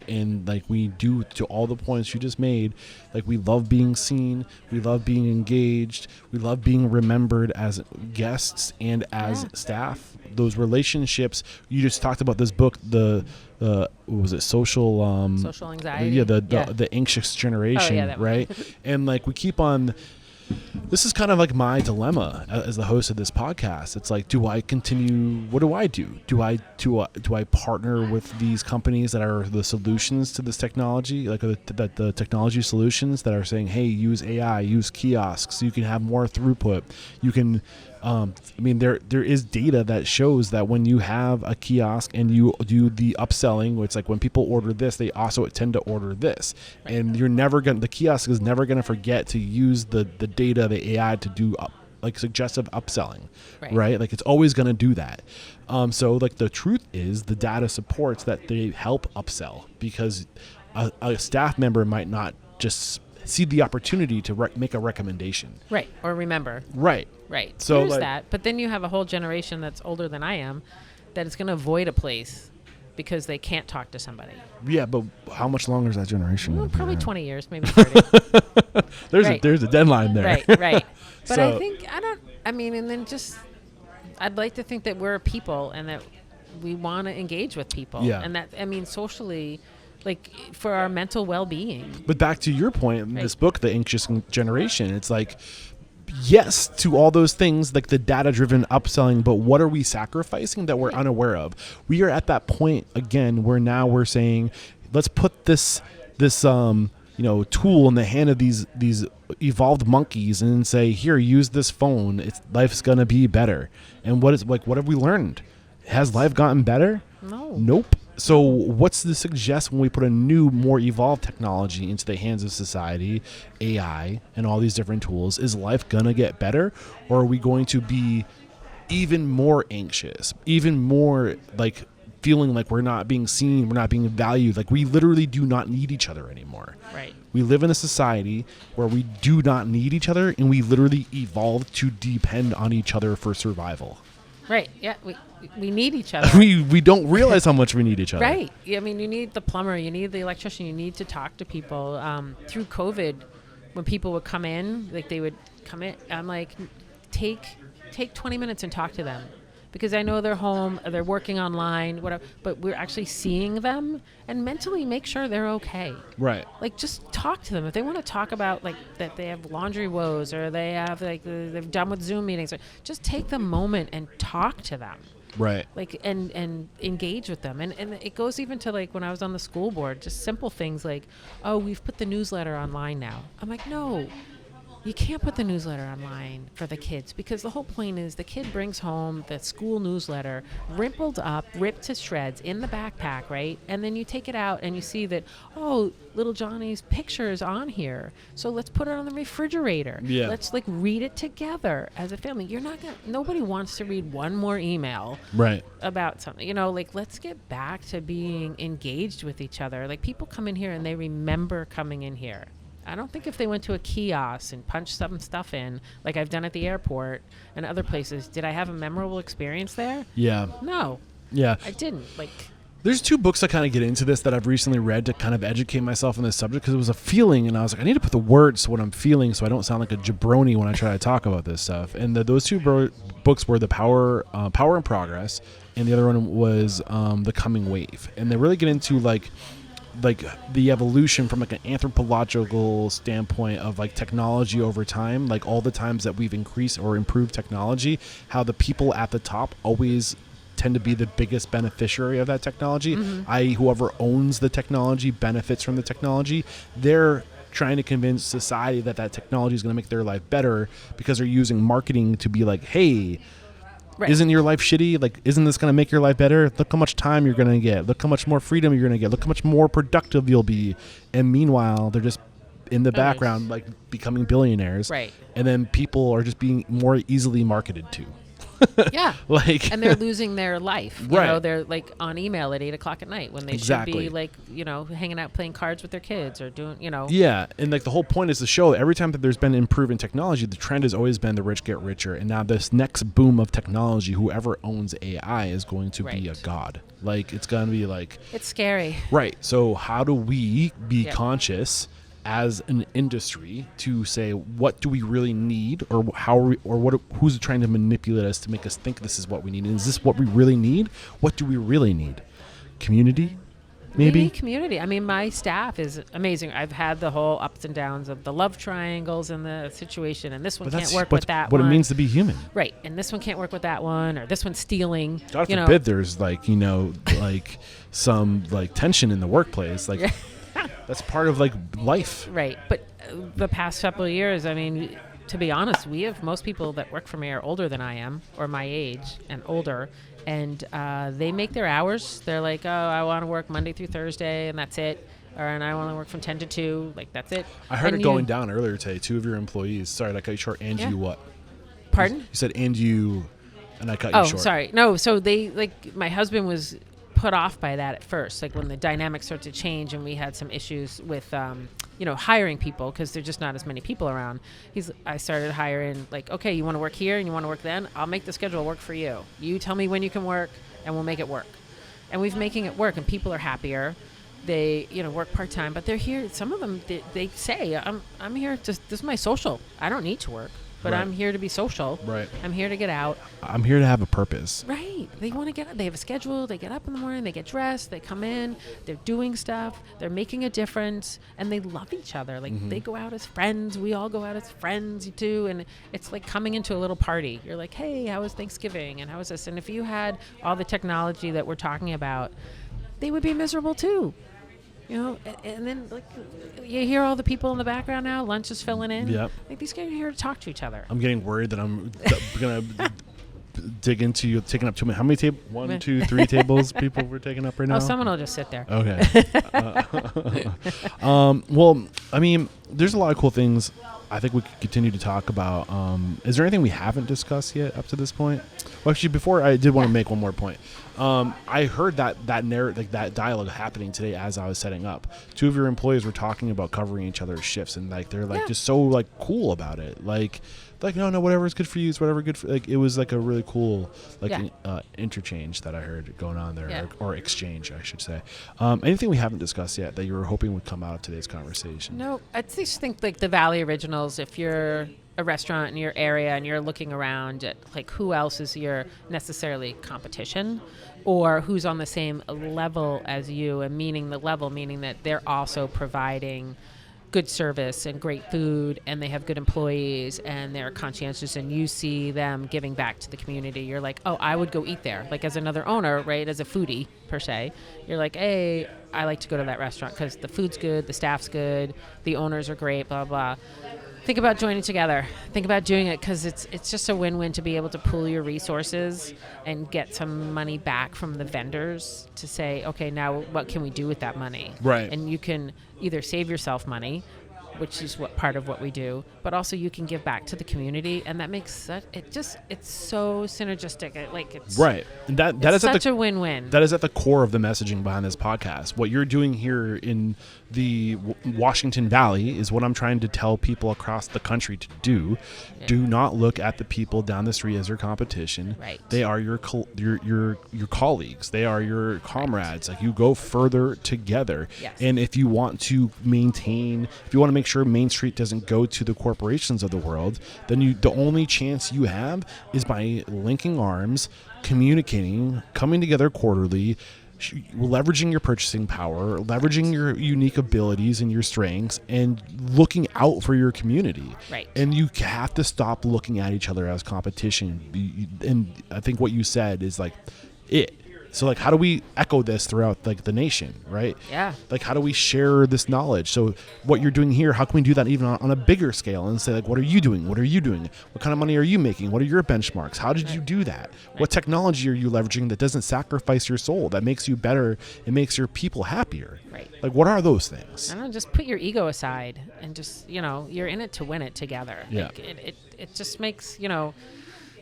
And we do, to all the points you just made, like, we love being seen, we love being engaged, we love being remembered as guests and as staff. Those relationships, you just talked about this book, what was it, social anxiety? The anxious generation, right? And like, we keep on. This is kind of like my dilemma as the host of this podcast. It's like, do I continue? What do I do? Do I partner with these companies that are the solutions to this technology, like the technology solutions that are saying, hey, use AI, use kiosks, so you can have more throughput. You can. There is data that shows that when you have a kiosk and you do the upselling, which, like, when people order this, they also tend to order this, and the kiosk is never gonna forget to use the data, the AI, to do suggestive upselling, right? Like, it's always gonna do that. So like, the truth is, the data supports that they help upsell, because a staff member might not just see the opportunity to make a recommendation, or remember, so there's that. But then you have a whole generation that's older than I am that is going to avoid a place because they can't talk to somebody. But how much longer is that generation? Probably 20 years, maybe 30. There's a deadline there. Right. But and then just, I'd like to think that we're a people and that we want to engage with people, and that, socially, like, for our mental well-being. But back to your point in this book, The Anxious Generation, it's like, yes to all those things, like the data-driven upselling, but what are we sacrificing that we're unaware of? We are at that point again where now we're saying, let's put this tool in the hand of these evolved monkeys and say, here, use this phone. Life's gonna be better. And what have we learned? Has life gotten better? No. Nope. So what's to suggest when we put a new, more evolved technology into the hands of society, AI, and all these different tools? Is life going to get better? Or are we going to be even more anxious, even more like feeling like we're not being seen, we're not being valued? Like, we literally do not need each other anymore. Right. We live in a society where we do not need each other, and we literally evolved to depend on each other for survival. Right. Yeah. We need each other. we don't realize how much we need each other. Right. You need the plumber, you need the electrician, you need to talk to people. Through COVID, when people would come in, like, they would come in, I'm like, take 20 minutes and talk to them. Because I know they're home, they're working online, whatever, but we're actually seeing them, and mentally make sure they're okay. Right. Like, just talk to them. If they want to talk about, like, that they have laundry woes, or they have, like, they've done with Zoom meetings, or just take the moment and talk to them. Right. Like, and engage with them. And it goes even to, like, when I was on the school board, just simple things like, oh, we've put the newsletter online now. I'm like, no. you can't put the newsletter online for the kids, because the whole point is the kid brings home the school newsletter rimpled up, ripped to shreds in the backpack, right? And then you take it out and you see that, oh, little Johnny's picture is on here, so let's put it on the refrigerator. Yeah. Let's like read it together as a family. You're not gonna, nobody wants to read one more email Right. about something, you know, like let's get back to being engaged with each other. Like people come in here and they remember coming in here. I don't think if they went to a kiosk and punched some stuff in, like I've done at the airport and other places, did I have a memorable experience there? Yeah. No, Yeah. I didn't. Like, There's 2 books that kind of get into this that I've recently read to kind of educate myself on this subject, because it was a feeling, and I was like, I need to put the words to what I'm feeling so I don't sound like a jabroni when I try to talk about this stuff. And those 2 books were The Power and Progress, and the other one was The Coming Wave. And they really get into like the evolution from like an anthropological standpoint of like technology over time, like all the times that we've increased or improved technology, how the people at the top always tend to be the biggest beneficiary of that technology, i.e. whoever owns the technology benefits from the technology. They're trying to convince society that technology is going to make their life better, because they're using marketing to be like, hey, right. isn't your life shitty? Like, isn't this going to make your life better? Look how much time you're going to get. Look how much more freedom you're going to get. Look how much more productive you'll be. And meanwhile, they're just in the background, like becoming billionaires. Right. And then people are just being more easily marketed to. Yeah. Like, and they're losing their life. You Right. know, they're like on email at 8:00 at night when they Exactly. should be like, you know, hanging out playing cards with their kids or doing, you know. yeah, and like the whole point is to show every time that there's been improvement in technology, the trend has always been the rich get richer. And now this next boom of technology, whoever owns AI is going to be a Right. god. Like, it's going to be like, It's scary. right. So how do we be Yeah. conscious as an industry to say, what do we really need, or how are we, or what, who's trying to manipulate us to make us think this is what we need? And is this what we really need? What do we really need? Community? Maybe? Community. I mean, my staff is amazing. I've had the whole ups and downs of the love triangles and the situation, and this one But can't that's work with that what one. it means to be human. Right, and this one can't work with that one, or this one's stealing. God you forbid there's like, you know, like some like tension in the workplace. Like, that's part of like life. Right, but the past couple of years, I mean, to be honest, we have most people that work for me are older than I am, or my age and older, and they make their hours. They're like, oh, I want to work Monday through Thursday, and that's it. And I want to work from 10 to 2, like that's it. I heard And it going down earlier today. 2 of your employees. Sorry, I cut you short. And Yeah. you what? Pardon? You said and you, and I cut you Oh, short. sorry. No, so they, like, my husband was put off by that at first, like when the dynamics started to change and we had some issues with, you know, hiring people because there's just not as many people around. I started hiring, like, okay, you want to work here and you want to work then? I'll make the schedule work for you. You tell me when you can work and we'll make it work. And we've making it work, and people are happier. They, you know, work part-time, but they're here. Some of them, they say, I'm here to, this is my social. I don't need to work, but Right. I'm here to be social. Right. I'm here to get out. I'm here to have a purpose. Right. They want to get up. They have a schedule. They get up in the morning. They get dressed. They come in. They're doing stuff. They're making a difference. And they love each other. Like, they go out as friends. We all go out as friends, too. And it's like coming into a little party. You're like, hey, how was Thanksgiving? And how was this? And if you had all the technology that we're talking about, they would be miserable, too. You know, and then, like, you hear all the people in the background now. Lunch is filling in. Yep. Like, these guys are here to talk to each other. I'm getting worried that I'm going to dig into you taking up too many. How many tables? 1, 2, 3 tables people we're taking up right now? Oh, someone will just sit there. Okay. Well, I mean, there's a lot of cool things I think we could continue to talk about. Is there anything we haven't discussed yet up to this point? Well, actually, before I did want to make one more point. I heard that narrative, like that dialogue happening today as I was setting up. 2 of your employees were talking about covering each other's shifts, and like they're like just so like cool about it. Like no, whatever is good for you is whatever good for. Like, it was like a really cool like interchange that I heard going on there, or exchange, I should say. Anything we haven't discussed yet that you were hoping would come out of today's conversation? No, I just think like the Valley Originals, if you're a restaurant in your area and you're looking around at like who else is your necessarily competition or who's on the same level as you, and meaning that they're also providing good service and great food, and they have good employees, and they're conscientious, and you see them giving back to the community. You're like, oh, I would go eat there. Like, as another owner, right, as a foodie per se, you're like, hey, I like to go to that restaurant because the food's good, the staff's good, the owners are great, blah, blah. think about joining together. Think about doing it, because it's just a win-win to be able to pool your resources and get some money back from the vendors to say, okay, now what can we do with that money? Right. And you can either save yourself money, which is what part of what we do, but also you can give back to the community, and that makes it's so synergistic. It's Right. And that is such a win-win. That is at the core of the messaging behind this podcast. What you're doing here in the Washington Valley is what I'm trying to tell people across the country to do. Yeah. Do not look at the people down the street as your competition. Right. They are your colleagues. They are your comrades. Like, you go further together. Yes. And if you want to make sure Main Street doesn't go to the corporations of the world, then the only chance you have is by linking arms, communicating, coming together quarterly, leveraging your purchasing power, leveraging your unique abilities and your strengths, and looking out for your community. Right. And you have to stop looking at each other as competition. And I think what you said is like it. So like, how do we echo this throughout like the nation, right? Yeah. Like, how do we share this knowledge? So what you're doing here, how can we do that even on a bigger scale and say like, what are you doing? What are you doing? What kind of money are you making? What are your benchmarks? How did you do that? What technology are you leveraging that doesn't sacrifice your soul, that makes you better and makes your people happier? Right. Like, what are those things? I don't know, just put your ego aside and just, you're in it to win it together. Yeah. Like, it just makes,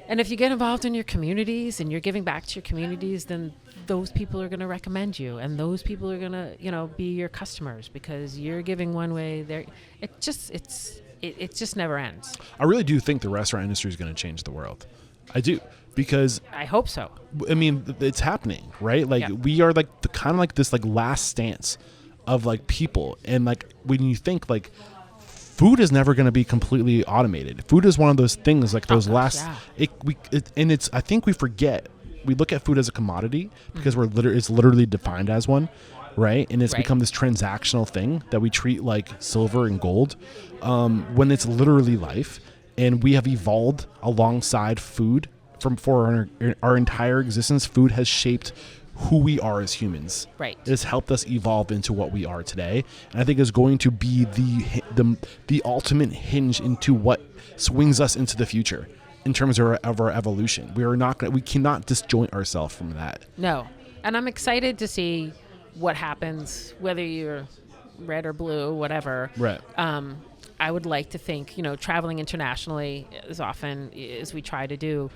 and if you get involved in your communities and you're giving back to your communities, then those people are going to recommend you, and those people are going to, be your customers, because you're giving one way. It just never ends. I really do think the restaurant industry is going to change the world. I do, because I hope so. I mean, it's happening, right? Like, Yeah. we are like the kind of like this like last stance of like people, and like when you think like food is never going to be completely automated. Food is one of those things like those I think we forget. We look at food as a commodity because it's literally defined as one, right? And it's become this transactional thing that we treat like silver and gold, when it's literally life. And we have evolved alongside food for our entire existence. Food has shaped who we are as humans. Right. It has helped us evolve into what we are today, and I think is going to be the ultimate hinge into what swings us into the future in terms of our evolution. We cannot disjoint ourselves from that. No. And I'm excited to see what happens, whether you're red or blue, whatever. Right. I would like to think, traveling internationally as often as we try to do,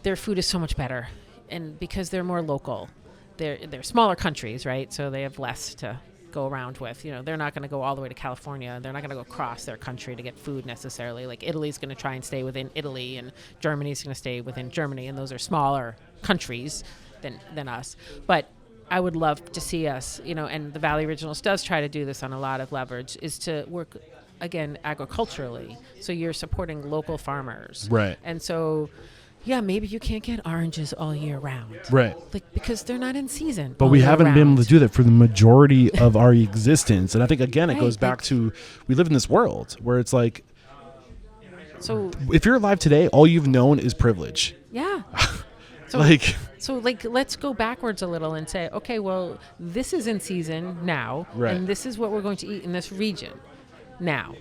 their food is so much better. And because they're more local, they're smaller countries, right? So they have less to go around with. They're not going to go all the way to California. They're not going to go across their country to get food necessarily. Like, Italy's going to try and stay within Italy, and Germany's going to stay within Germany, and those are smaller countries than us. But I would love to see us, and the Valley Originals does try to do this on a lot of leverage, is to work, again, agriculturally. So you're supporting local farmers. Right. And so, yeah, maybe you can't get oranges all year round. Right. Like, because they're not in season. But all we year haven't been round. able to do that for the majority of our existence. And I think, again, it goes back to, we live in this world where it's like, So if you're alive today, all you've known is privilege. yeah. So, let's go backwards a little and say, okay, well, this is in season now, Right. and this is what we're going to eat in this region now.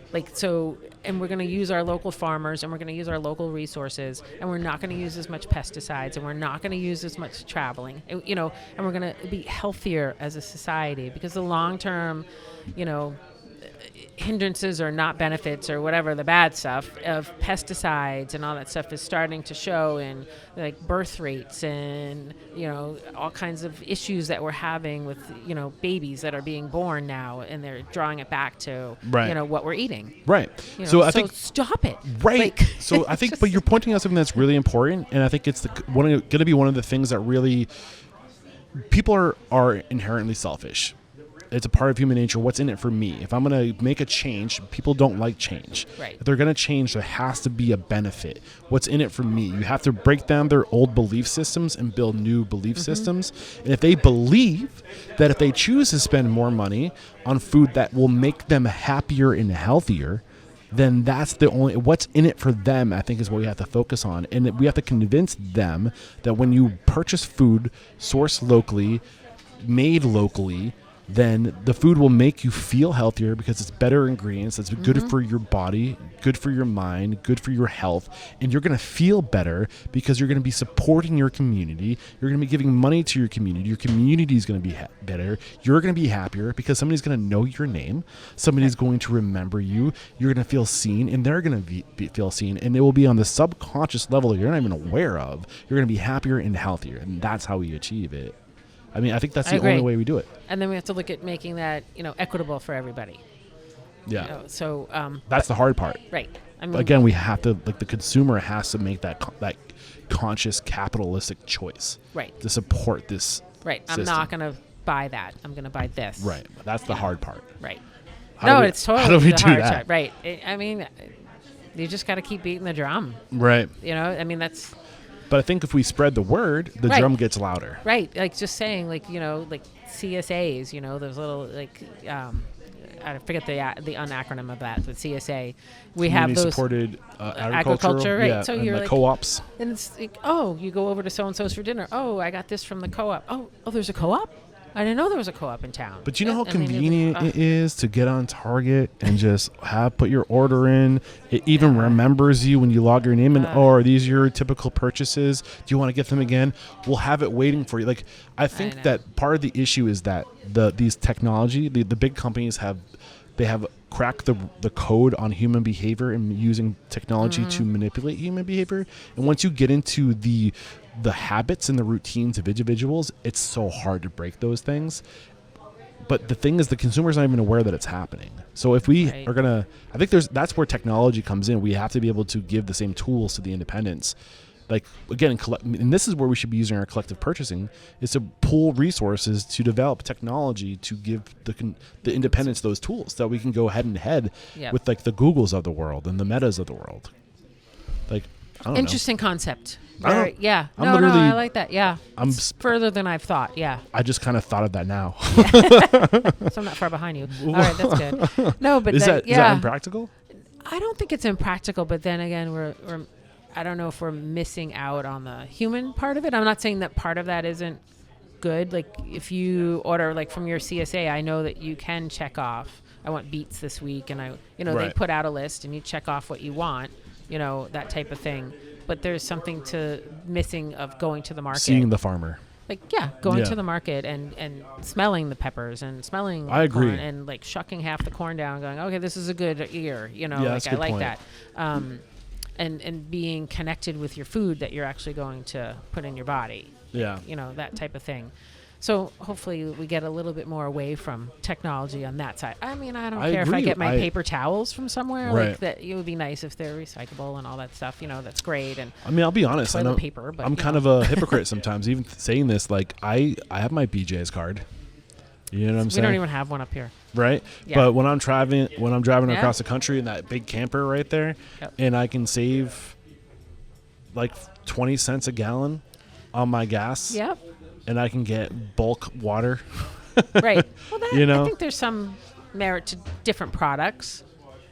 And we're going to use our local farmers, and we're going to use our local resources, and we're not going to use as much pesticides, and we're not going to use as much traveling, and we're going to be healthier as a society, because the long-term, hindrances or not benefits or whatever, the bad stuff of pesticides and all that stuff is starting to show in like birth rates and all kinds of issues that we're having with babies that are being born now, and they're drawing it back to what we're eating. Right. So I think stop it. Right. So I think, but you're pointing out something that's really important, and I think it's going to be one of the things that really people are inherently selfish. It's a part of human nature. What's in it for me? If I'm going to make a change, people don't like change. Right. If they're going to change, there has to be a benefit. What's in it for me? You have to break down their old belief systems and build new belief systems. And if they believe that if they choose to spend more money on food that will make them happier and healthier, then that's the only, what's in it for them, I think, is what we have to focus on. And we have to convince them that when you purchase food sourced locally, made locally, then the food will make you feel healthier because it's better ingredients. It's good for your body, good for your mind, good for your health. And you're going to feel better because you're going to be supporting your community. You're going to be giving money to your community. Your community is going to be better. You're going to be happier because somebody's going to know your name. Somebody's going to remember you. You're going to feel seen, and they're going to feel seen. And it will be on the subconscious level you're not even aware of. You're going to be happier and healthier. And that's how we achieve it. I mean, I think that's the only way we do it. And then we have to look at making that, equitable for everybody. Yeah. So that's the hard part. Right. I mean, again, we have to, the consumer has to make that conscious capitalistic choice. Right. To support this. Right. System. I'm not going to buy that. I'm going to buy this. Right. That's the hard part. Right. It's totally how do we the do hard that? part. Right. I mean, you just got to keep beating the drum. Right. I mean, that's. But I think if we spread the word, the drum gets louder. Right. Like just saying, like CSAs, those little, I forget the unacronym of that, but CSA. We have those. Supported agriculture. Right. Yeah, So and you're the co-ops. And it's like, oh, you go over to so-and-so's for dinner. Oh, I got this from the co-op. Oh, there's a co-op? I didn't know there was a co-op in town. But you know how convenient it is to get on Target and just put your order in. It even remembers you when you log your name in. Are these your typical purchases? Do you want to get them again? We'll have it waiting for you. Like, I think that part of the issue is that these technology, the big companies have cracked the code on human behavior and using technology to manipulate human behavior. And once you get into the habits and the routines of individuals, it's so hard to break those things. But the thing is, the consumer's not even aware that it's happening. So if we are gonna, I think that's where technology comes in. We have to be able to give the same tools to the independents. Like, again, and this is where we should be using our collective purchasing, is to pool resources to develop technology to give the independents those tools so that we can go head and head with the Googles of the world and the Metas of the world. Like, I don't know. Interesting concept. Yeah. I like that. Yeah. It's further than I've thought. Yeah. I just kind of thought of that now. So I'm not far behind you. All right, that's good. No, but is that impractical? I don't think it's impractical, but then again, I don't know if we're missing out on the human part of it. I'm not saying that part of that isn't good. Like, if you order from your CSA, I know that you can check off, I want beets this week, and they put out a list and you check off what you want, that type of thing. But there's something missing of going to the market. Seeing the farmer. Going to the market and smelling the peppers and smelling I agree. corn and shucking half the corn down and going, okay, this is a good ear, that's a good I like point. that. And being connected with your food that you're actually going to put in your body. Yeah. That type of thing. So hopefully we get a little bit more away from technology on that side. I mean, I don't care if I get my paper towels from somewhere. Right. Like that, it would be nice if they're recyclable and all that stuff. That's great. And I mean, I'll be honest. I know paper, but I'm kind of a hypocrite sometimes, even saying this. Like, I have my BJ's card. You know what I'm saying? We don't even have one up here. Right? Yeah. But when I'm driving across the country in that big camper right there, and I can save 20 cents a gallon on my gas. Yep. And I can get bulk water. Right. Well, I think there's some merit to different products.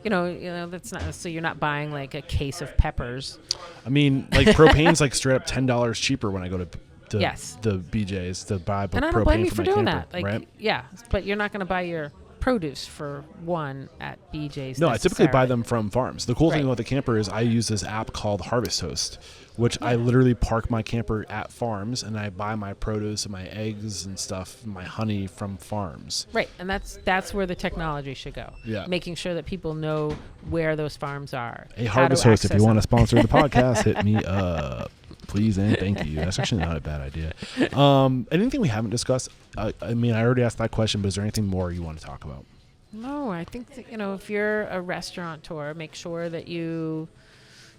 That's not so you're not buying a case of peppers. I mean, propane's straight up $10 cheaper when I go to the BJ's to buy propane. And I don't blame you for doing camper, that. right? Yeah, but you're not going to buy your produce for one at BJ's. No, I typically buy them from farms. The cool thing about the camper is I use this app called Harvest Host, which I literally park my camper at farms and I buy my produce and my eggs and stuff, my honey from farms. Right, and that's where the technology should go. Yeah. Making sure that people know where those farms are. Hey, Harvest Host, if you want to sponsor the podcast, hit me up. Please and thank you. That's actually not a bad idea. Anything we haven't discussed? I mean, I already asked that question, but is there anything more you want to talk about? No, I think that, if you're a restaurateur, make sure that you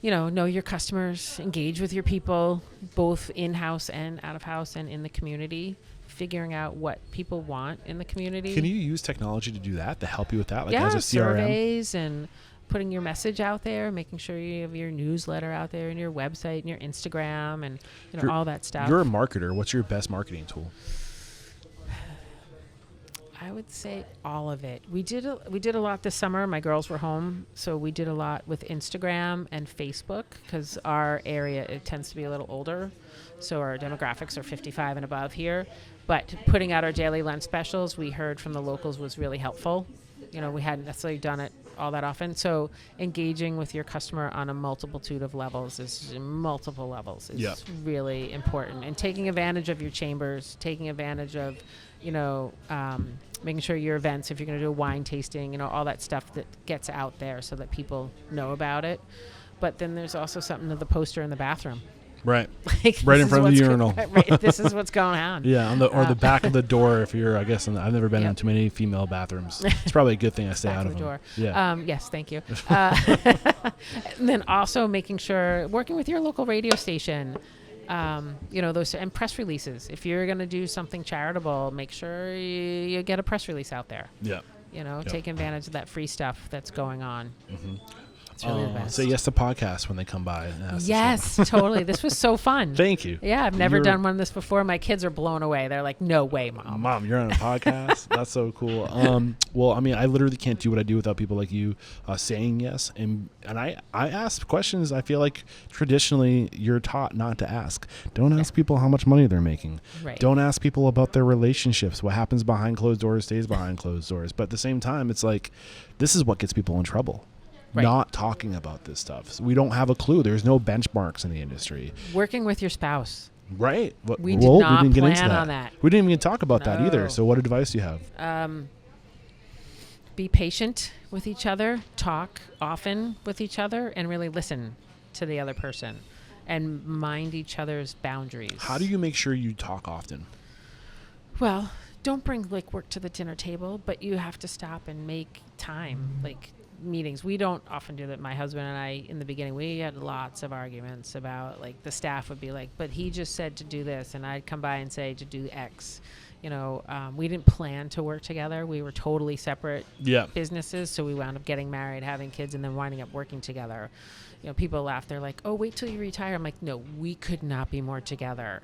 know your customers, engage with your people, both in-house and out-of-house and in the community, figuring out what people want in the community. Can you use technology to do that, to help you with that? As a CRM? Surveys and putting your message out there, making sure you have your newsletter out there and your website and your Instagram and all that stuff. You're a marketer. What's your best marketing tool? I would say all of it. We did a lot this summer. My girls were home, so we did a lot with Instagram and Facebook because our area, it tends to be a little older, so our demographics are 55 and above here. But putting out our daily lunch specials, we heard from the locals was really helpful. We hadn't necessarily done it all that often. So engaging with your customer on a multitude of levels is really important. And taking advantage of your chambers, taking advantage of, making sure your events, if you're going to do a wine tasting, all that stuff that gets out there so that people know about it. But then there's also something to the poster in the bathroom. Right. Like, Right in front of the urinal. Right. This is what's going on. Yeah, or the back of the door. If you're, I guess, I've never been in too many female bathrooms. It's probably a good thing I stay out of the them. door. Yeah. Yes, thank you. And then also making sure, working with your local radio station, those and press releases. If you're going to do something charitable, make sure you get a press release out there. Yeah. Take advantage of that free stuff that's going on. Mm-hmm. It's really the best. Say yes to podcasts when they come by. And ask Yes, totally. This was so fun. Thank you. Yeah, I've never done one of this before. My kids are blown away. They're like, "No way, Mom." Mom, you're on a podcast? That's so cool. Well, I mean, I literally can't do what I do without people like you saying yes. And I ask questions I feel like traditionally you're taught not to ask. Don't ask people how much money they're making. Right. Don't ask people about their relationships. What happens behind closed doors stays behind closed doors. But at the same time, it's like, this is what gets people in trouble. Right. Not talking about this stuff. So we don't have a clue. There's no benchmarks in the industry. Working with your spouse. Right. We did not didn't get plan into that. on that. We didn't even talk about that either. No. So what advice do you have? Be patient with each other. Talk often with each other and really listen to the other person and mind each other's boundaries. How do you make sure you talk often? Well, don't bring work to the dinner table, but you have to stop and make time. Meetings. We don't often do that. My husband and I, in the beginning, we had lots of arguments about the staff would be like, but he just said to do this, and I'd come by and say to do X. We didn't plan to work together. We were totally separate businesses, so we wound up getting married, having kids, and then winding up working together. People laugh. They're like, "Oh, wait till you retire." I'm like, "No, we could not be more together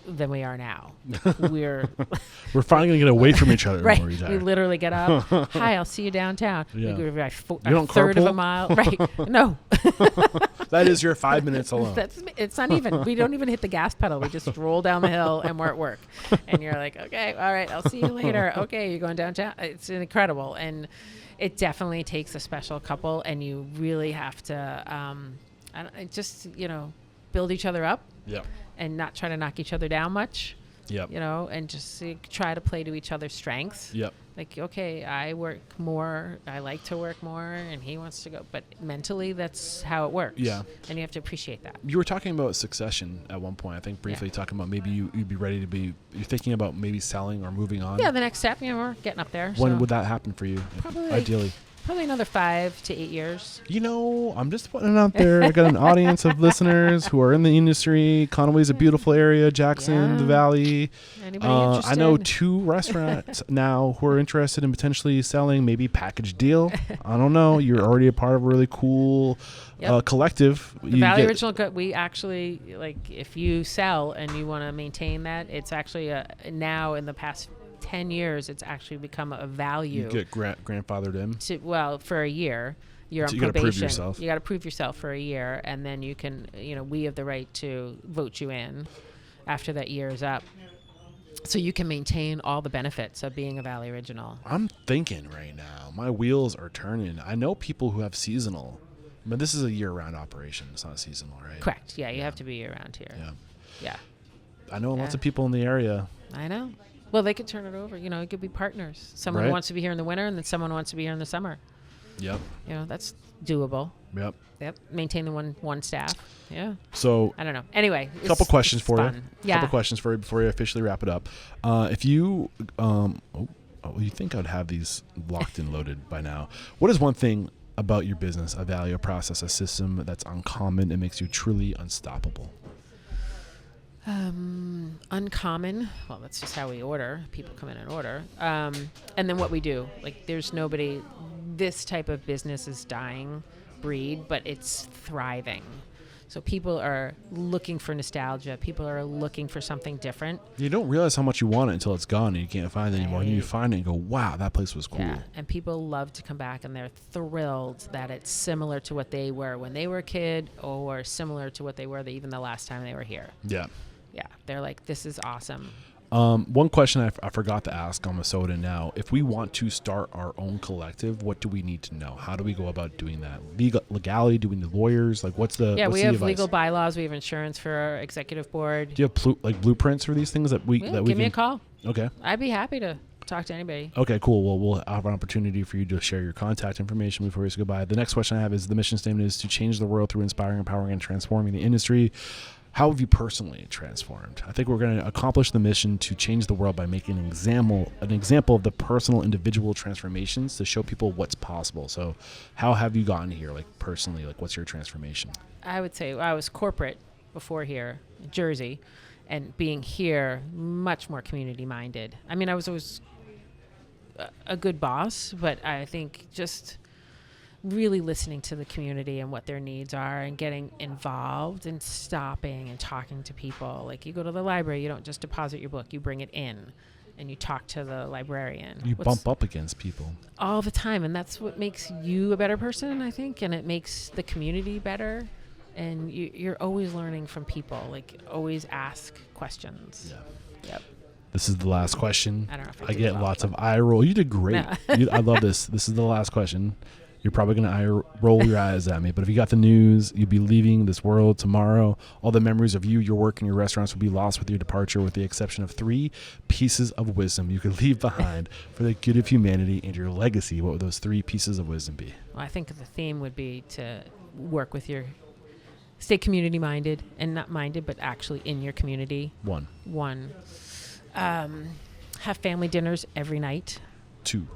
than we are now." We're finally gonna get away from each other. Right. When we retire. We literally get up. Hi, I'll see you downtown. Yeah. We go a don't third of carpool? a mile. Right. No. That is your 5 minutes alone. It's not even. We don't even hit the gas pedal. We just roll down the hill and we're at work. And you're like, "Okay, all right, I'll see you later." Okay, you're going downtown. It's incredible. And it definitely takes a special couple, and you really have to build each other up. Yeah. And not try to knock each other down much. Yep. And just try to play to each other's strengths. Yep. Okay, I work more, I like to work more, and he wants to go. But mentally, that's how it works. Yeah. And you have to appreciate that. You were talking about succession at one point, I think briefly talking about maybe you'd be ready to be, you're thinking about maybe selling or moving on. Yeah, the next step, we're getting up there. When would that happen for you? Probably ideally. Probably another 5 to 8 years. I'm just putting it out there. I got an audience of listeners who are in the industry. Conway's a beautiful area. Jackson, the Valley. Anybody interested? I know 2 restaurants now who are interested in potentially selling, maybe package deal. I don't know. You're already a part of a really cool collective. The Valley Original Gut, we actually, if you sell and you want to maintain that, it's actually now in the past 10 years, it's actually become a value. You get grandfathered in? For a year. You're on probation. You got to prove yourself. You got to prove yourself for a year, and then you can, we have the right to vote you in after that year is up. So you can maintain all the benefits of being a Valley Original. I'm thinking right now, my wheels are turning. I know people who have seasonal, but this is a year-round operation. It's not seasonal, right? Correct. Yeah, you have to be year-round here. Yeah. I know lots of people in the area. I know. Well, they could turn it over. It could be partners. Someone wants to be here in the winter, and then someone wants to be here in the summer. Yep. That's doable. Yep. Maintain the one staff. Yeah. So I don't know. Anyway, a couple questions for you. Yeah. Couple questions for you before you officially wrap it up. If you, you think I'd have these locked and loaded by now. What is one thing about your business, a value, a process, a system that's uncommon and makes you truly unstoppable? Uncommon. Well, that's just how we order. People come in and order. And then what we do. There's nobody. This type of business is dying breed, but it's thriving. So people are looking for nostalgia. People are looking for something different. You don't realize how much you want it until it's gone and you can't find it anymore. And you find it and go, wow, that place was cool. Yeah, and people love to come back, and they're thrilled that it's similar to what they were when they were a kid, or similar to what they were even the last time they were here. Yeah. Yeah, they're like, this is awesome. One question I forgot to ask on Masoda now. If we want to start our own collective, what do we need to know? How do we go about doing that? Legality? Do we need lawyers? Like, what's the we the have advice? legal bylaws. We have insurance for our executive board. Do you have blueprints for these things that we Give me a call. Okay. I'd be happy to talk to anybody. Okay, cool. Well, we'll have an opportunity for you to share your contact information before we say goodbye. The next question I have is the mission statement is to change the world through inspiring, empowering, and transforming the industry. How have you personally transformed? I think we're going to accomplish the mission to change the world by making an example of the personal, individual transformations to show people what's possible. So how have you gotten here, like personally? Like, what's your transformation? I would say I was corporate before here, in Jersey, and being here, much more community-minded. I mean, I was always a good boss, but I think just really listening to the community and what their needs are and getting involved and stopping and talking to people. Like, you go to the library, you don't just deposit your book, you bring it in and you talk to the librarian. You bump up against people all the time, and that's what makes you a better person, I think, and it makes the community better. And you're always learning from people. Like, always ask questions. Yeah. Yep. This is the last question. I don't know if I did get well, lots of eye roll. You did great. No. I love this. This is the last question. You're probably going to roll your eyes at me, but if you got the news, you'd be leaving this world tomorrow. All the memories of you, your work, and your restaurants will be lost with your departure, with the exception of 3 pieces of wisdom you could leave behind for the good of humanity and your legacy. What would those 3 pieces of wisdom be? Well, I think the theme would be to work with stay community minded, and not minded, but actually in your community. 1. Have family dinners every night. 2. And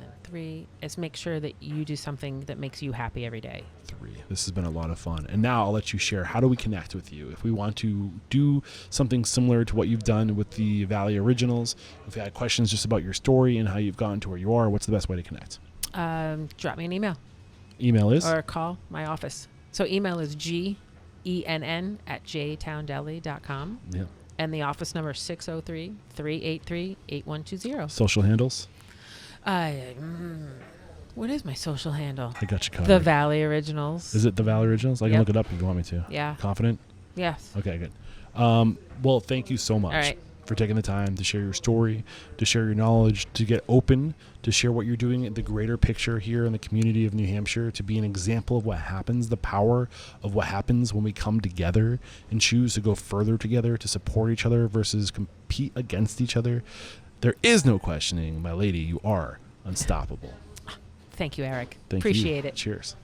then 3 is make sure that you do something that makes you happy every day. 3. This has been a lot of fun. And now I'll let you share, how do we connect with you? If we want to do something similar to what you've done with the Valley Originals, if you had questions just about your story and how you've gotten to where you are, what's the best way to connect? Drop me an email. Email is? Or call my office. So email is genn@jtowndeli.com. Yeah. And the office number is 603-383-8120. Social handles? What is my social handle? I got you covered. The Valley Originals. Is it the Valley Originals? I can Yep. look it up if you want me to. Yeah. Confident? Yes. Okay, good. Well, thank you so much All right. for taking the time to share your story, to share your knowledge, to get open, to share what you're doing in the greater picture here in the community of New Hampshire, to be an example of what happens, the power of what happens when we come together and choose to go further together, to support each other versus compete against each other. There is no questioning, my lady, you are unstoppable. Thank you, Eric. Thank you. Appreciate it. Cheers.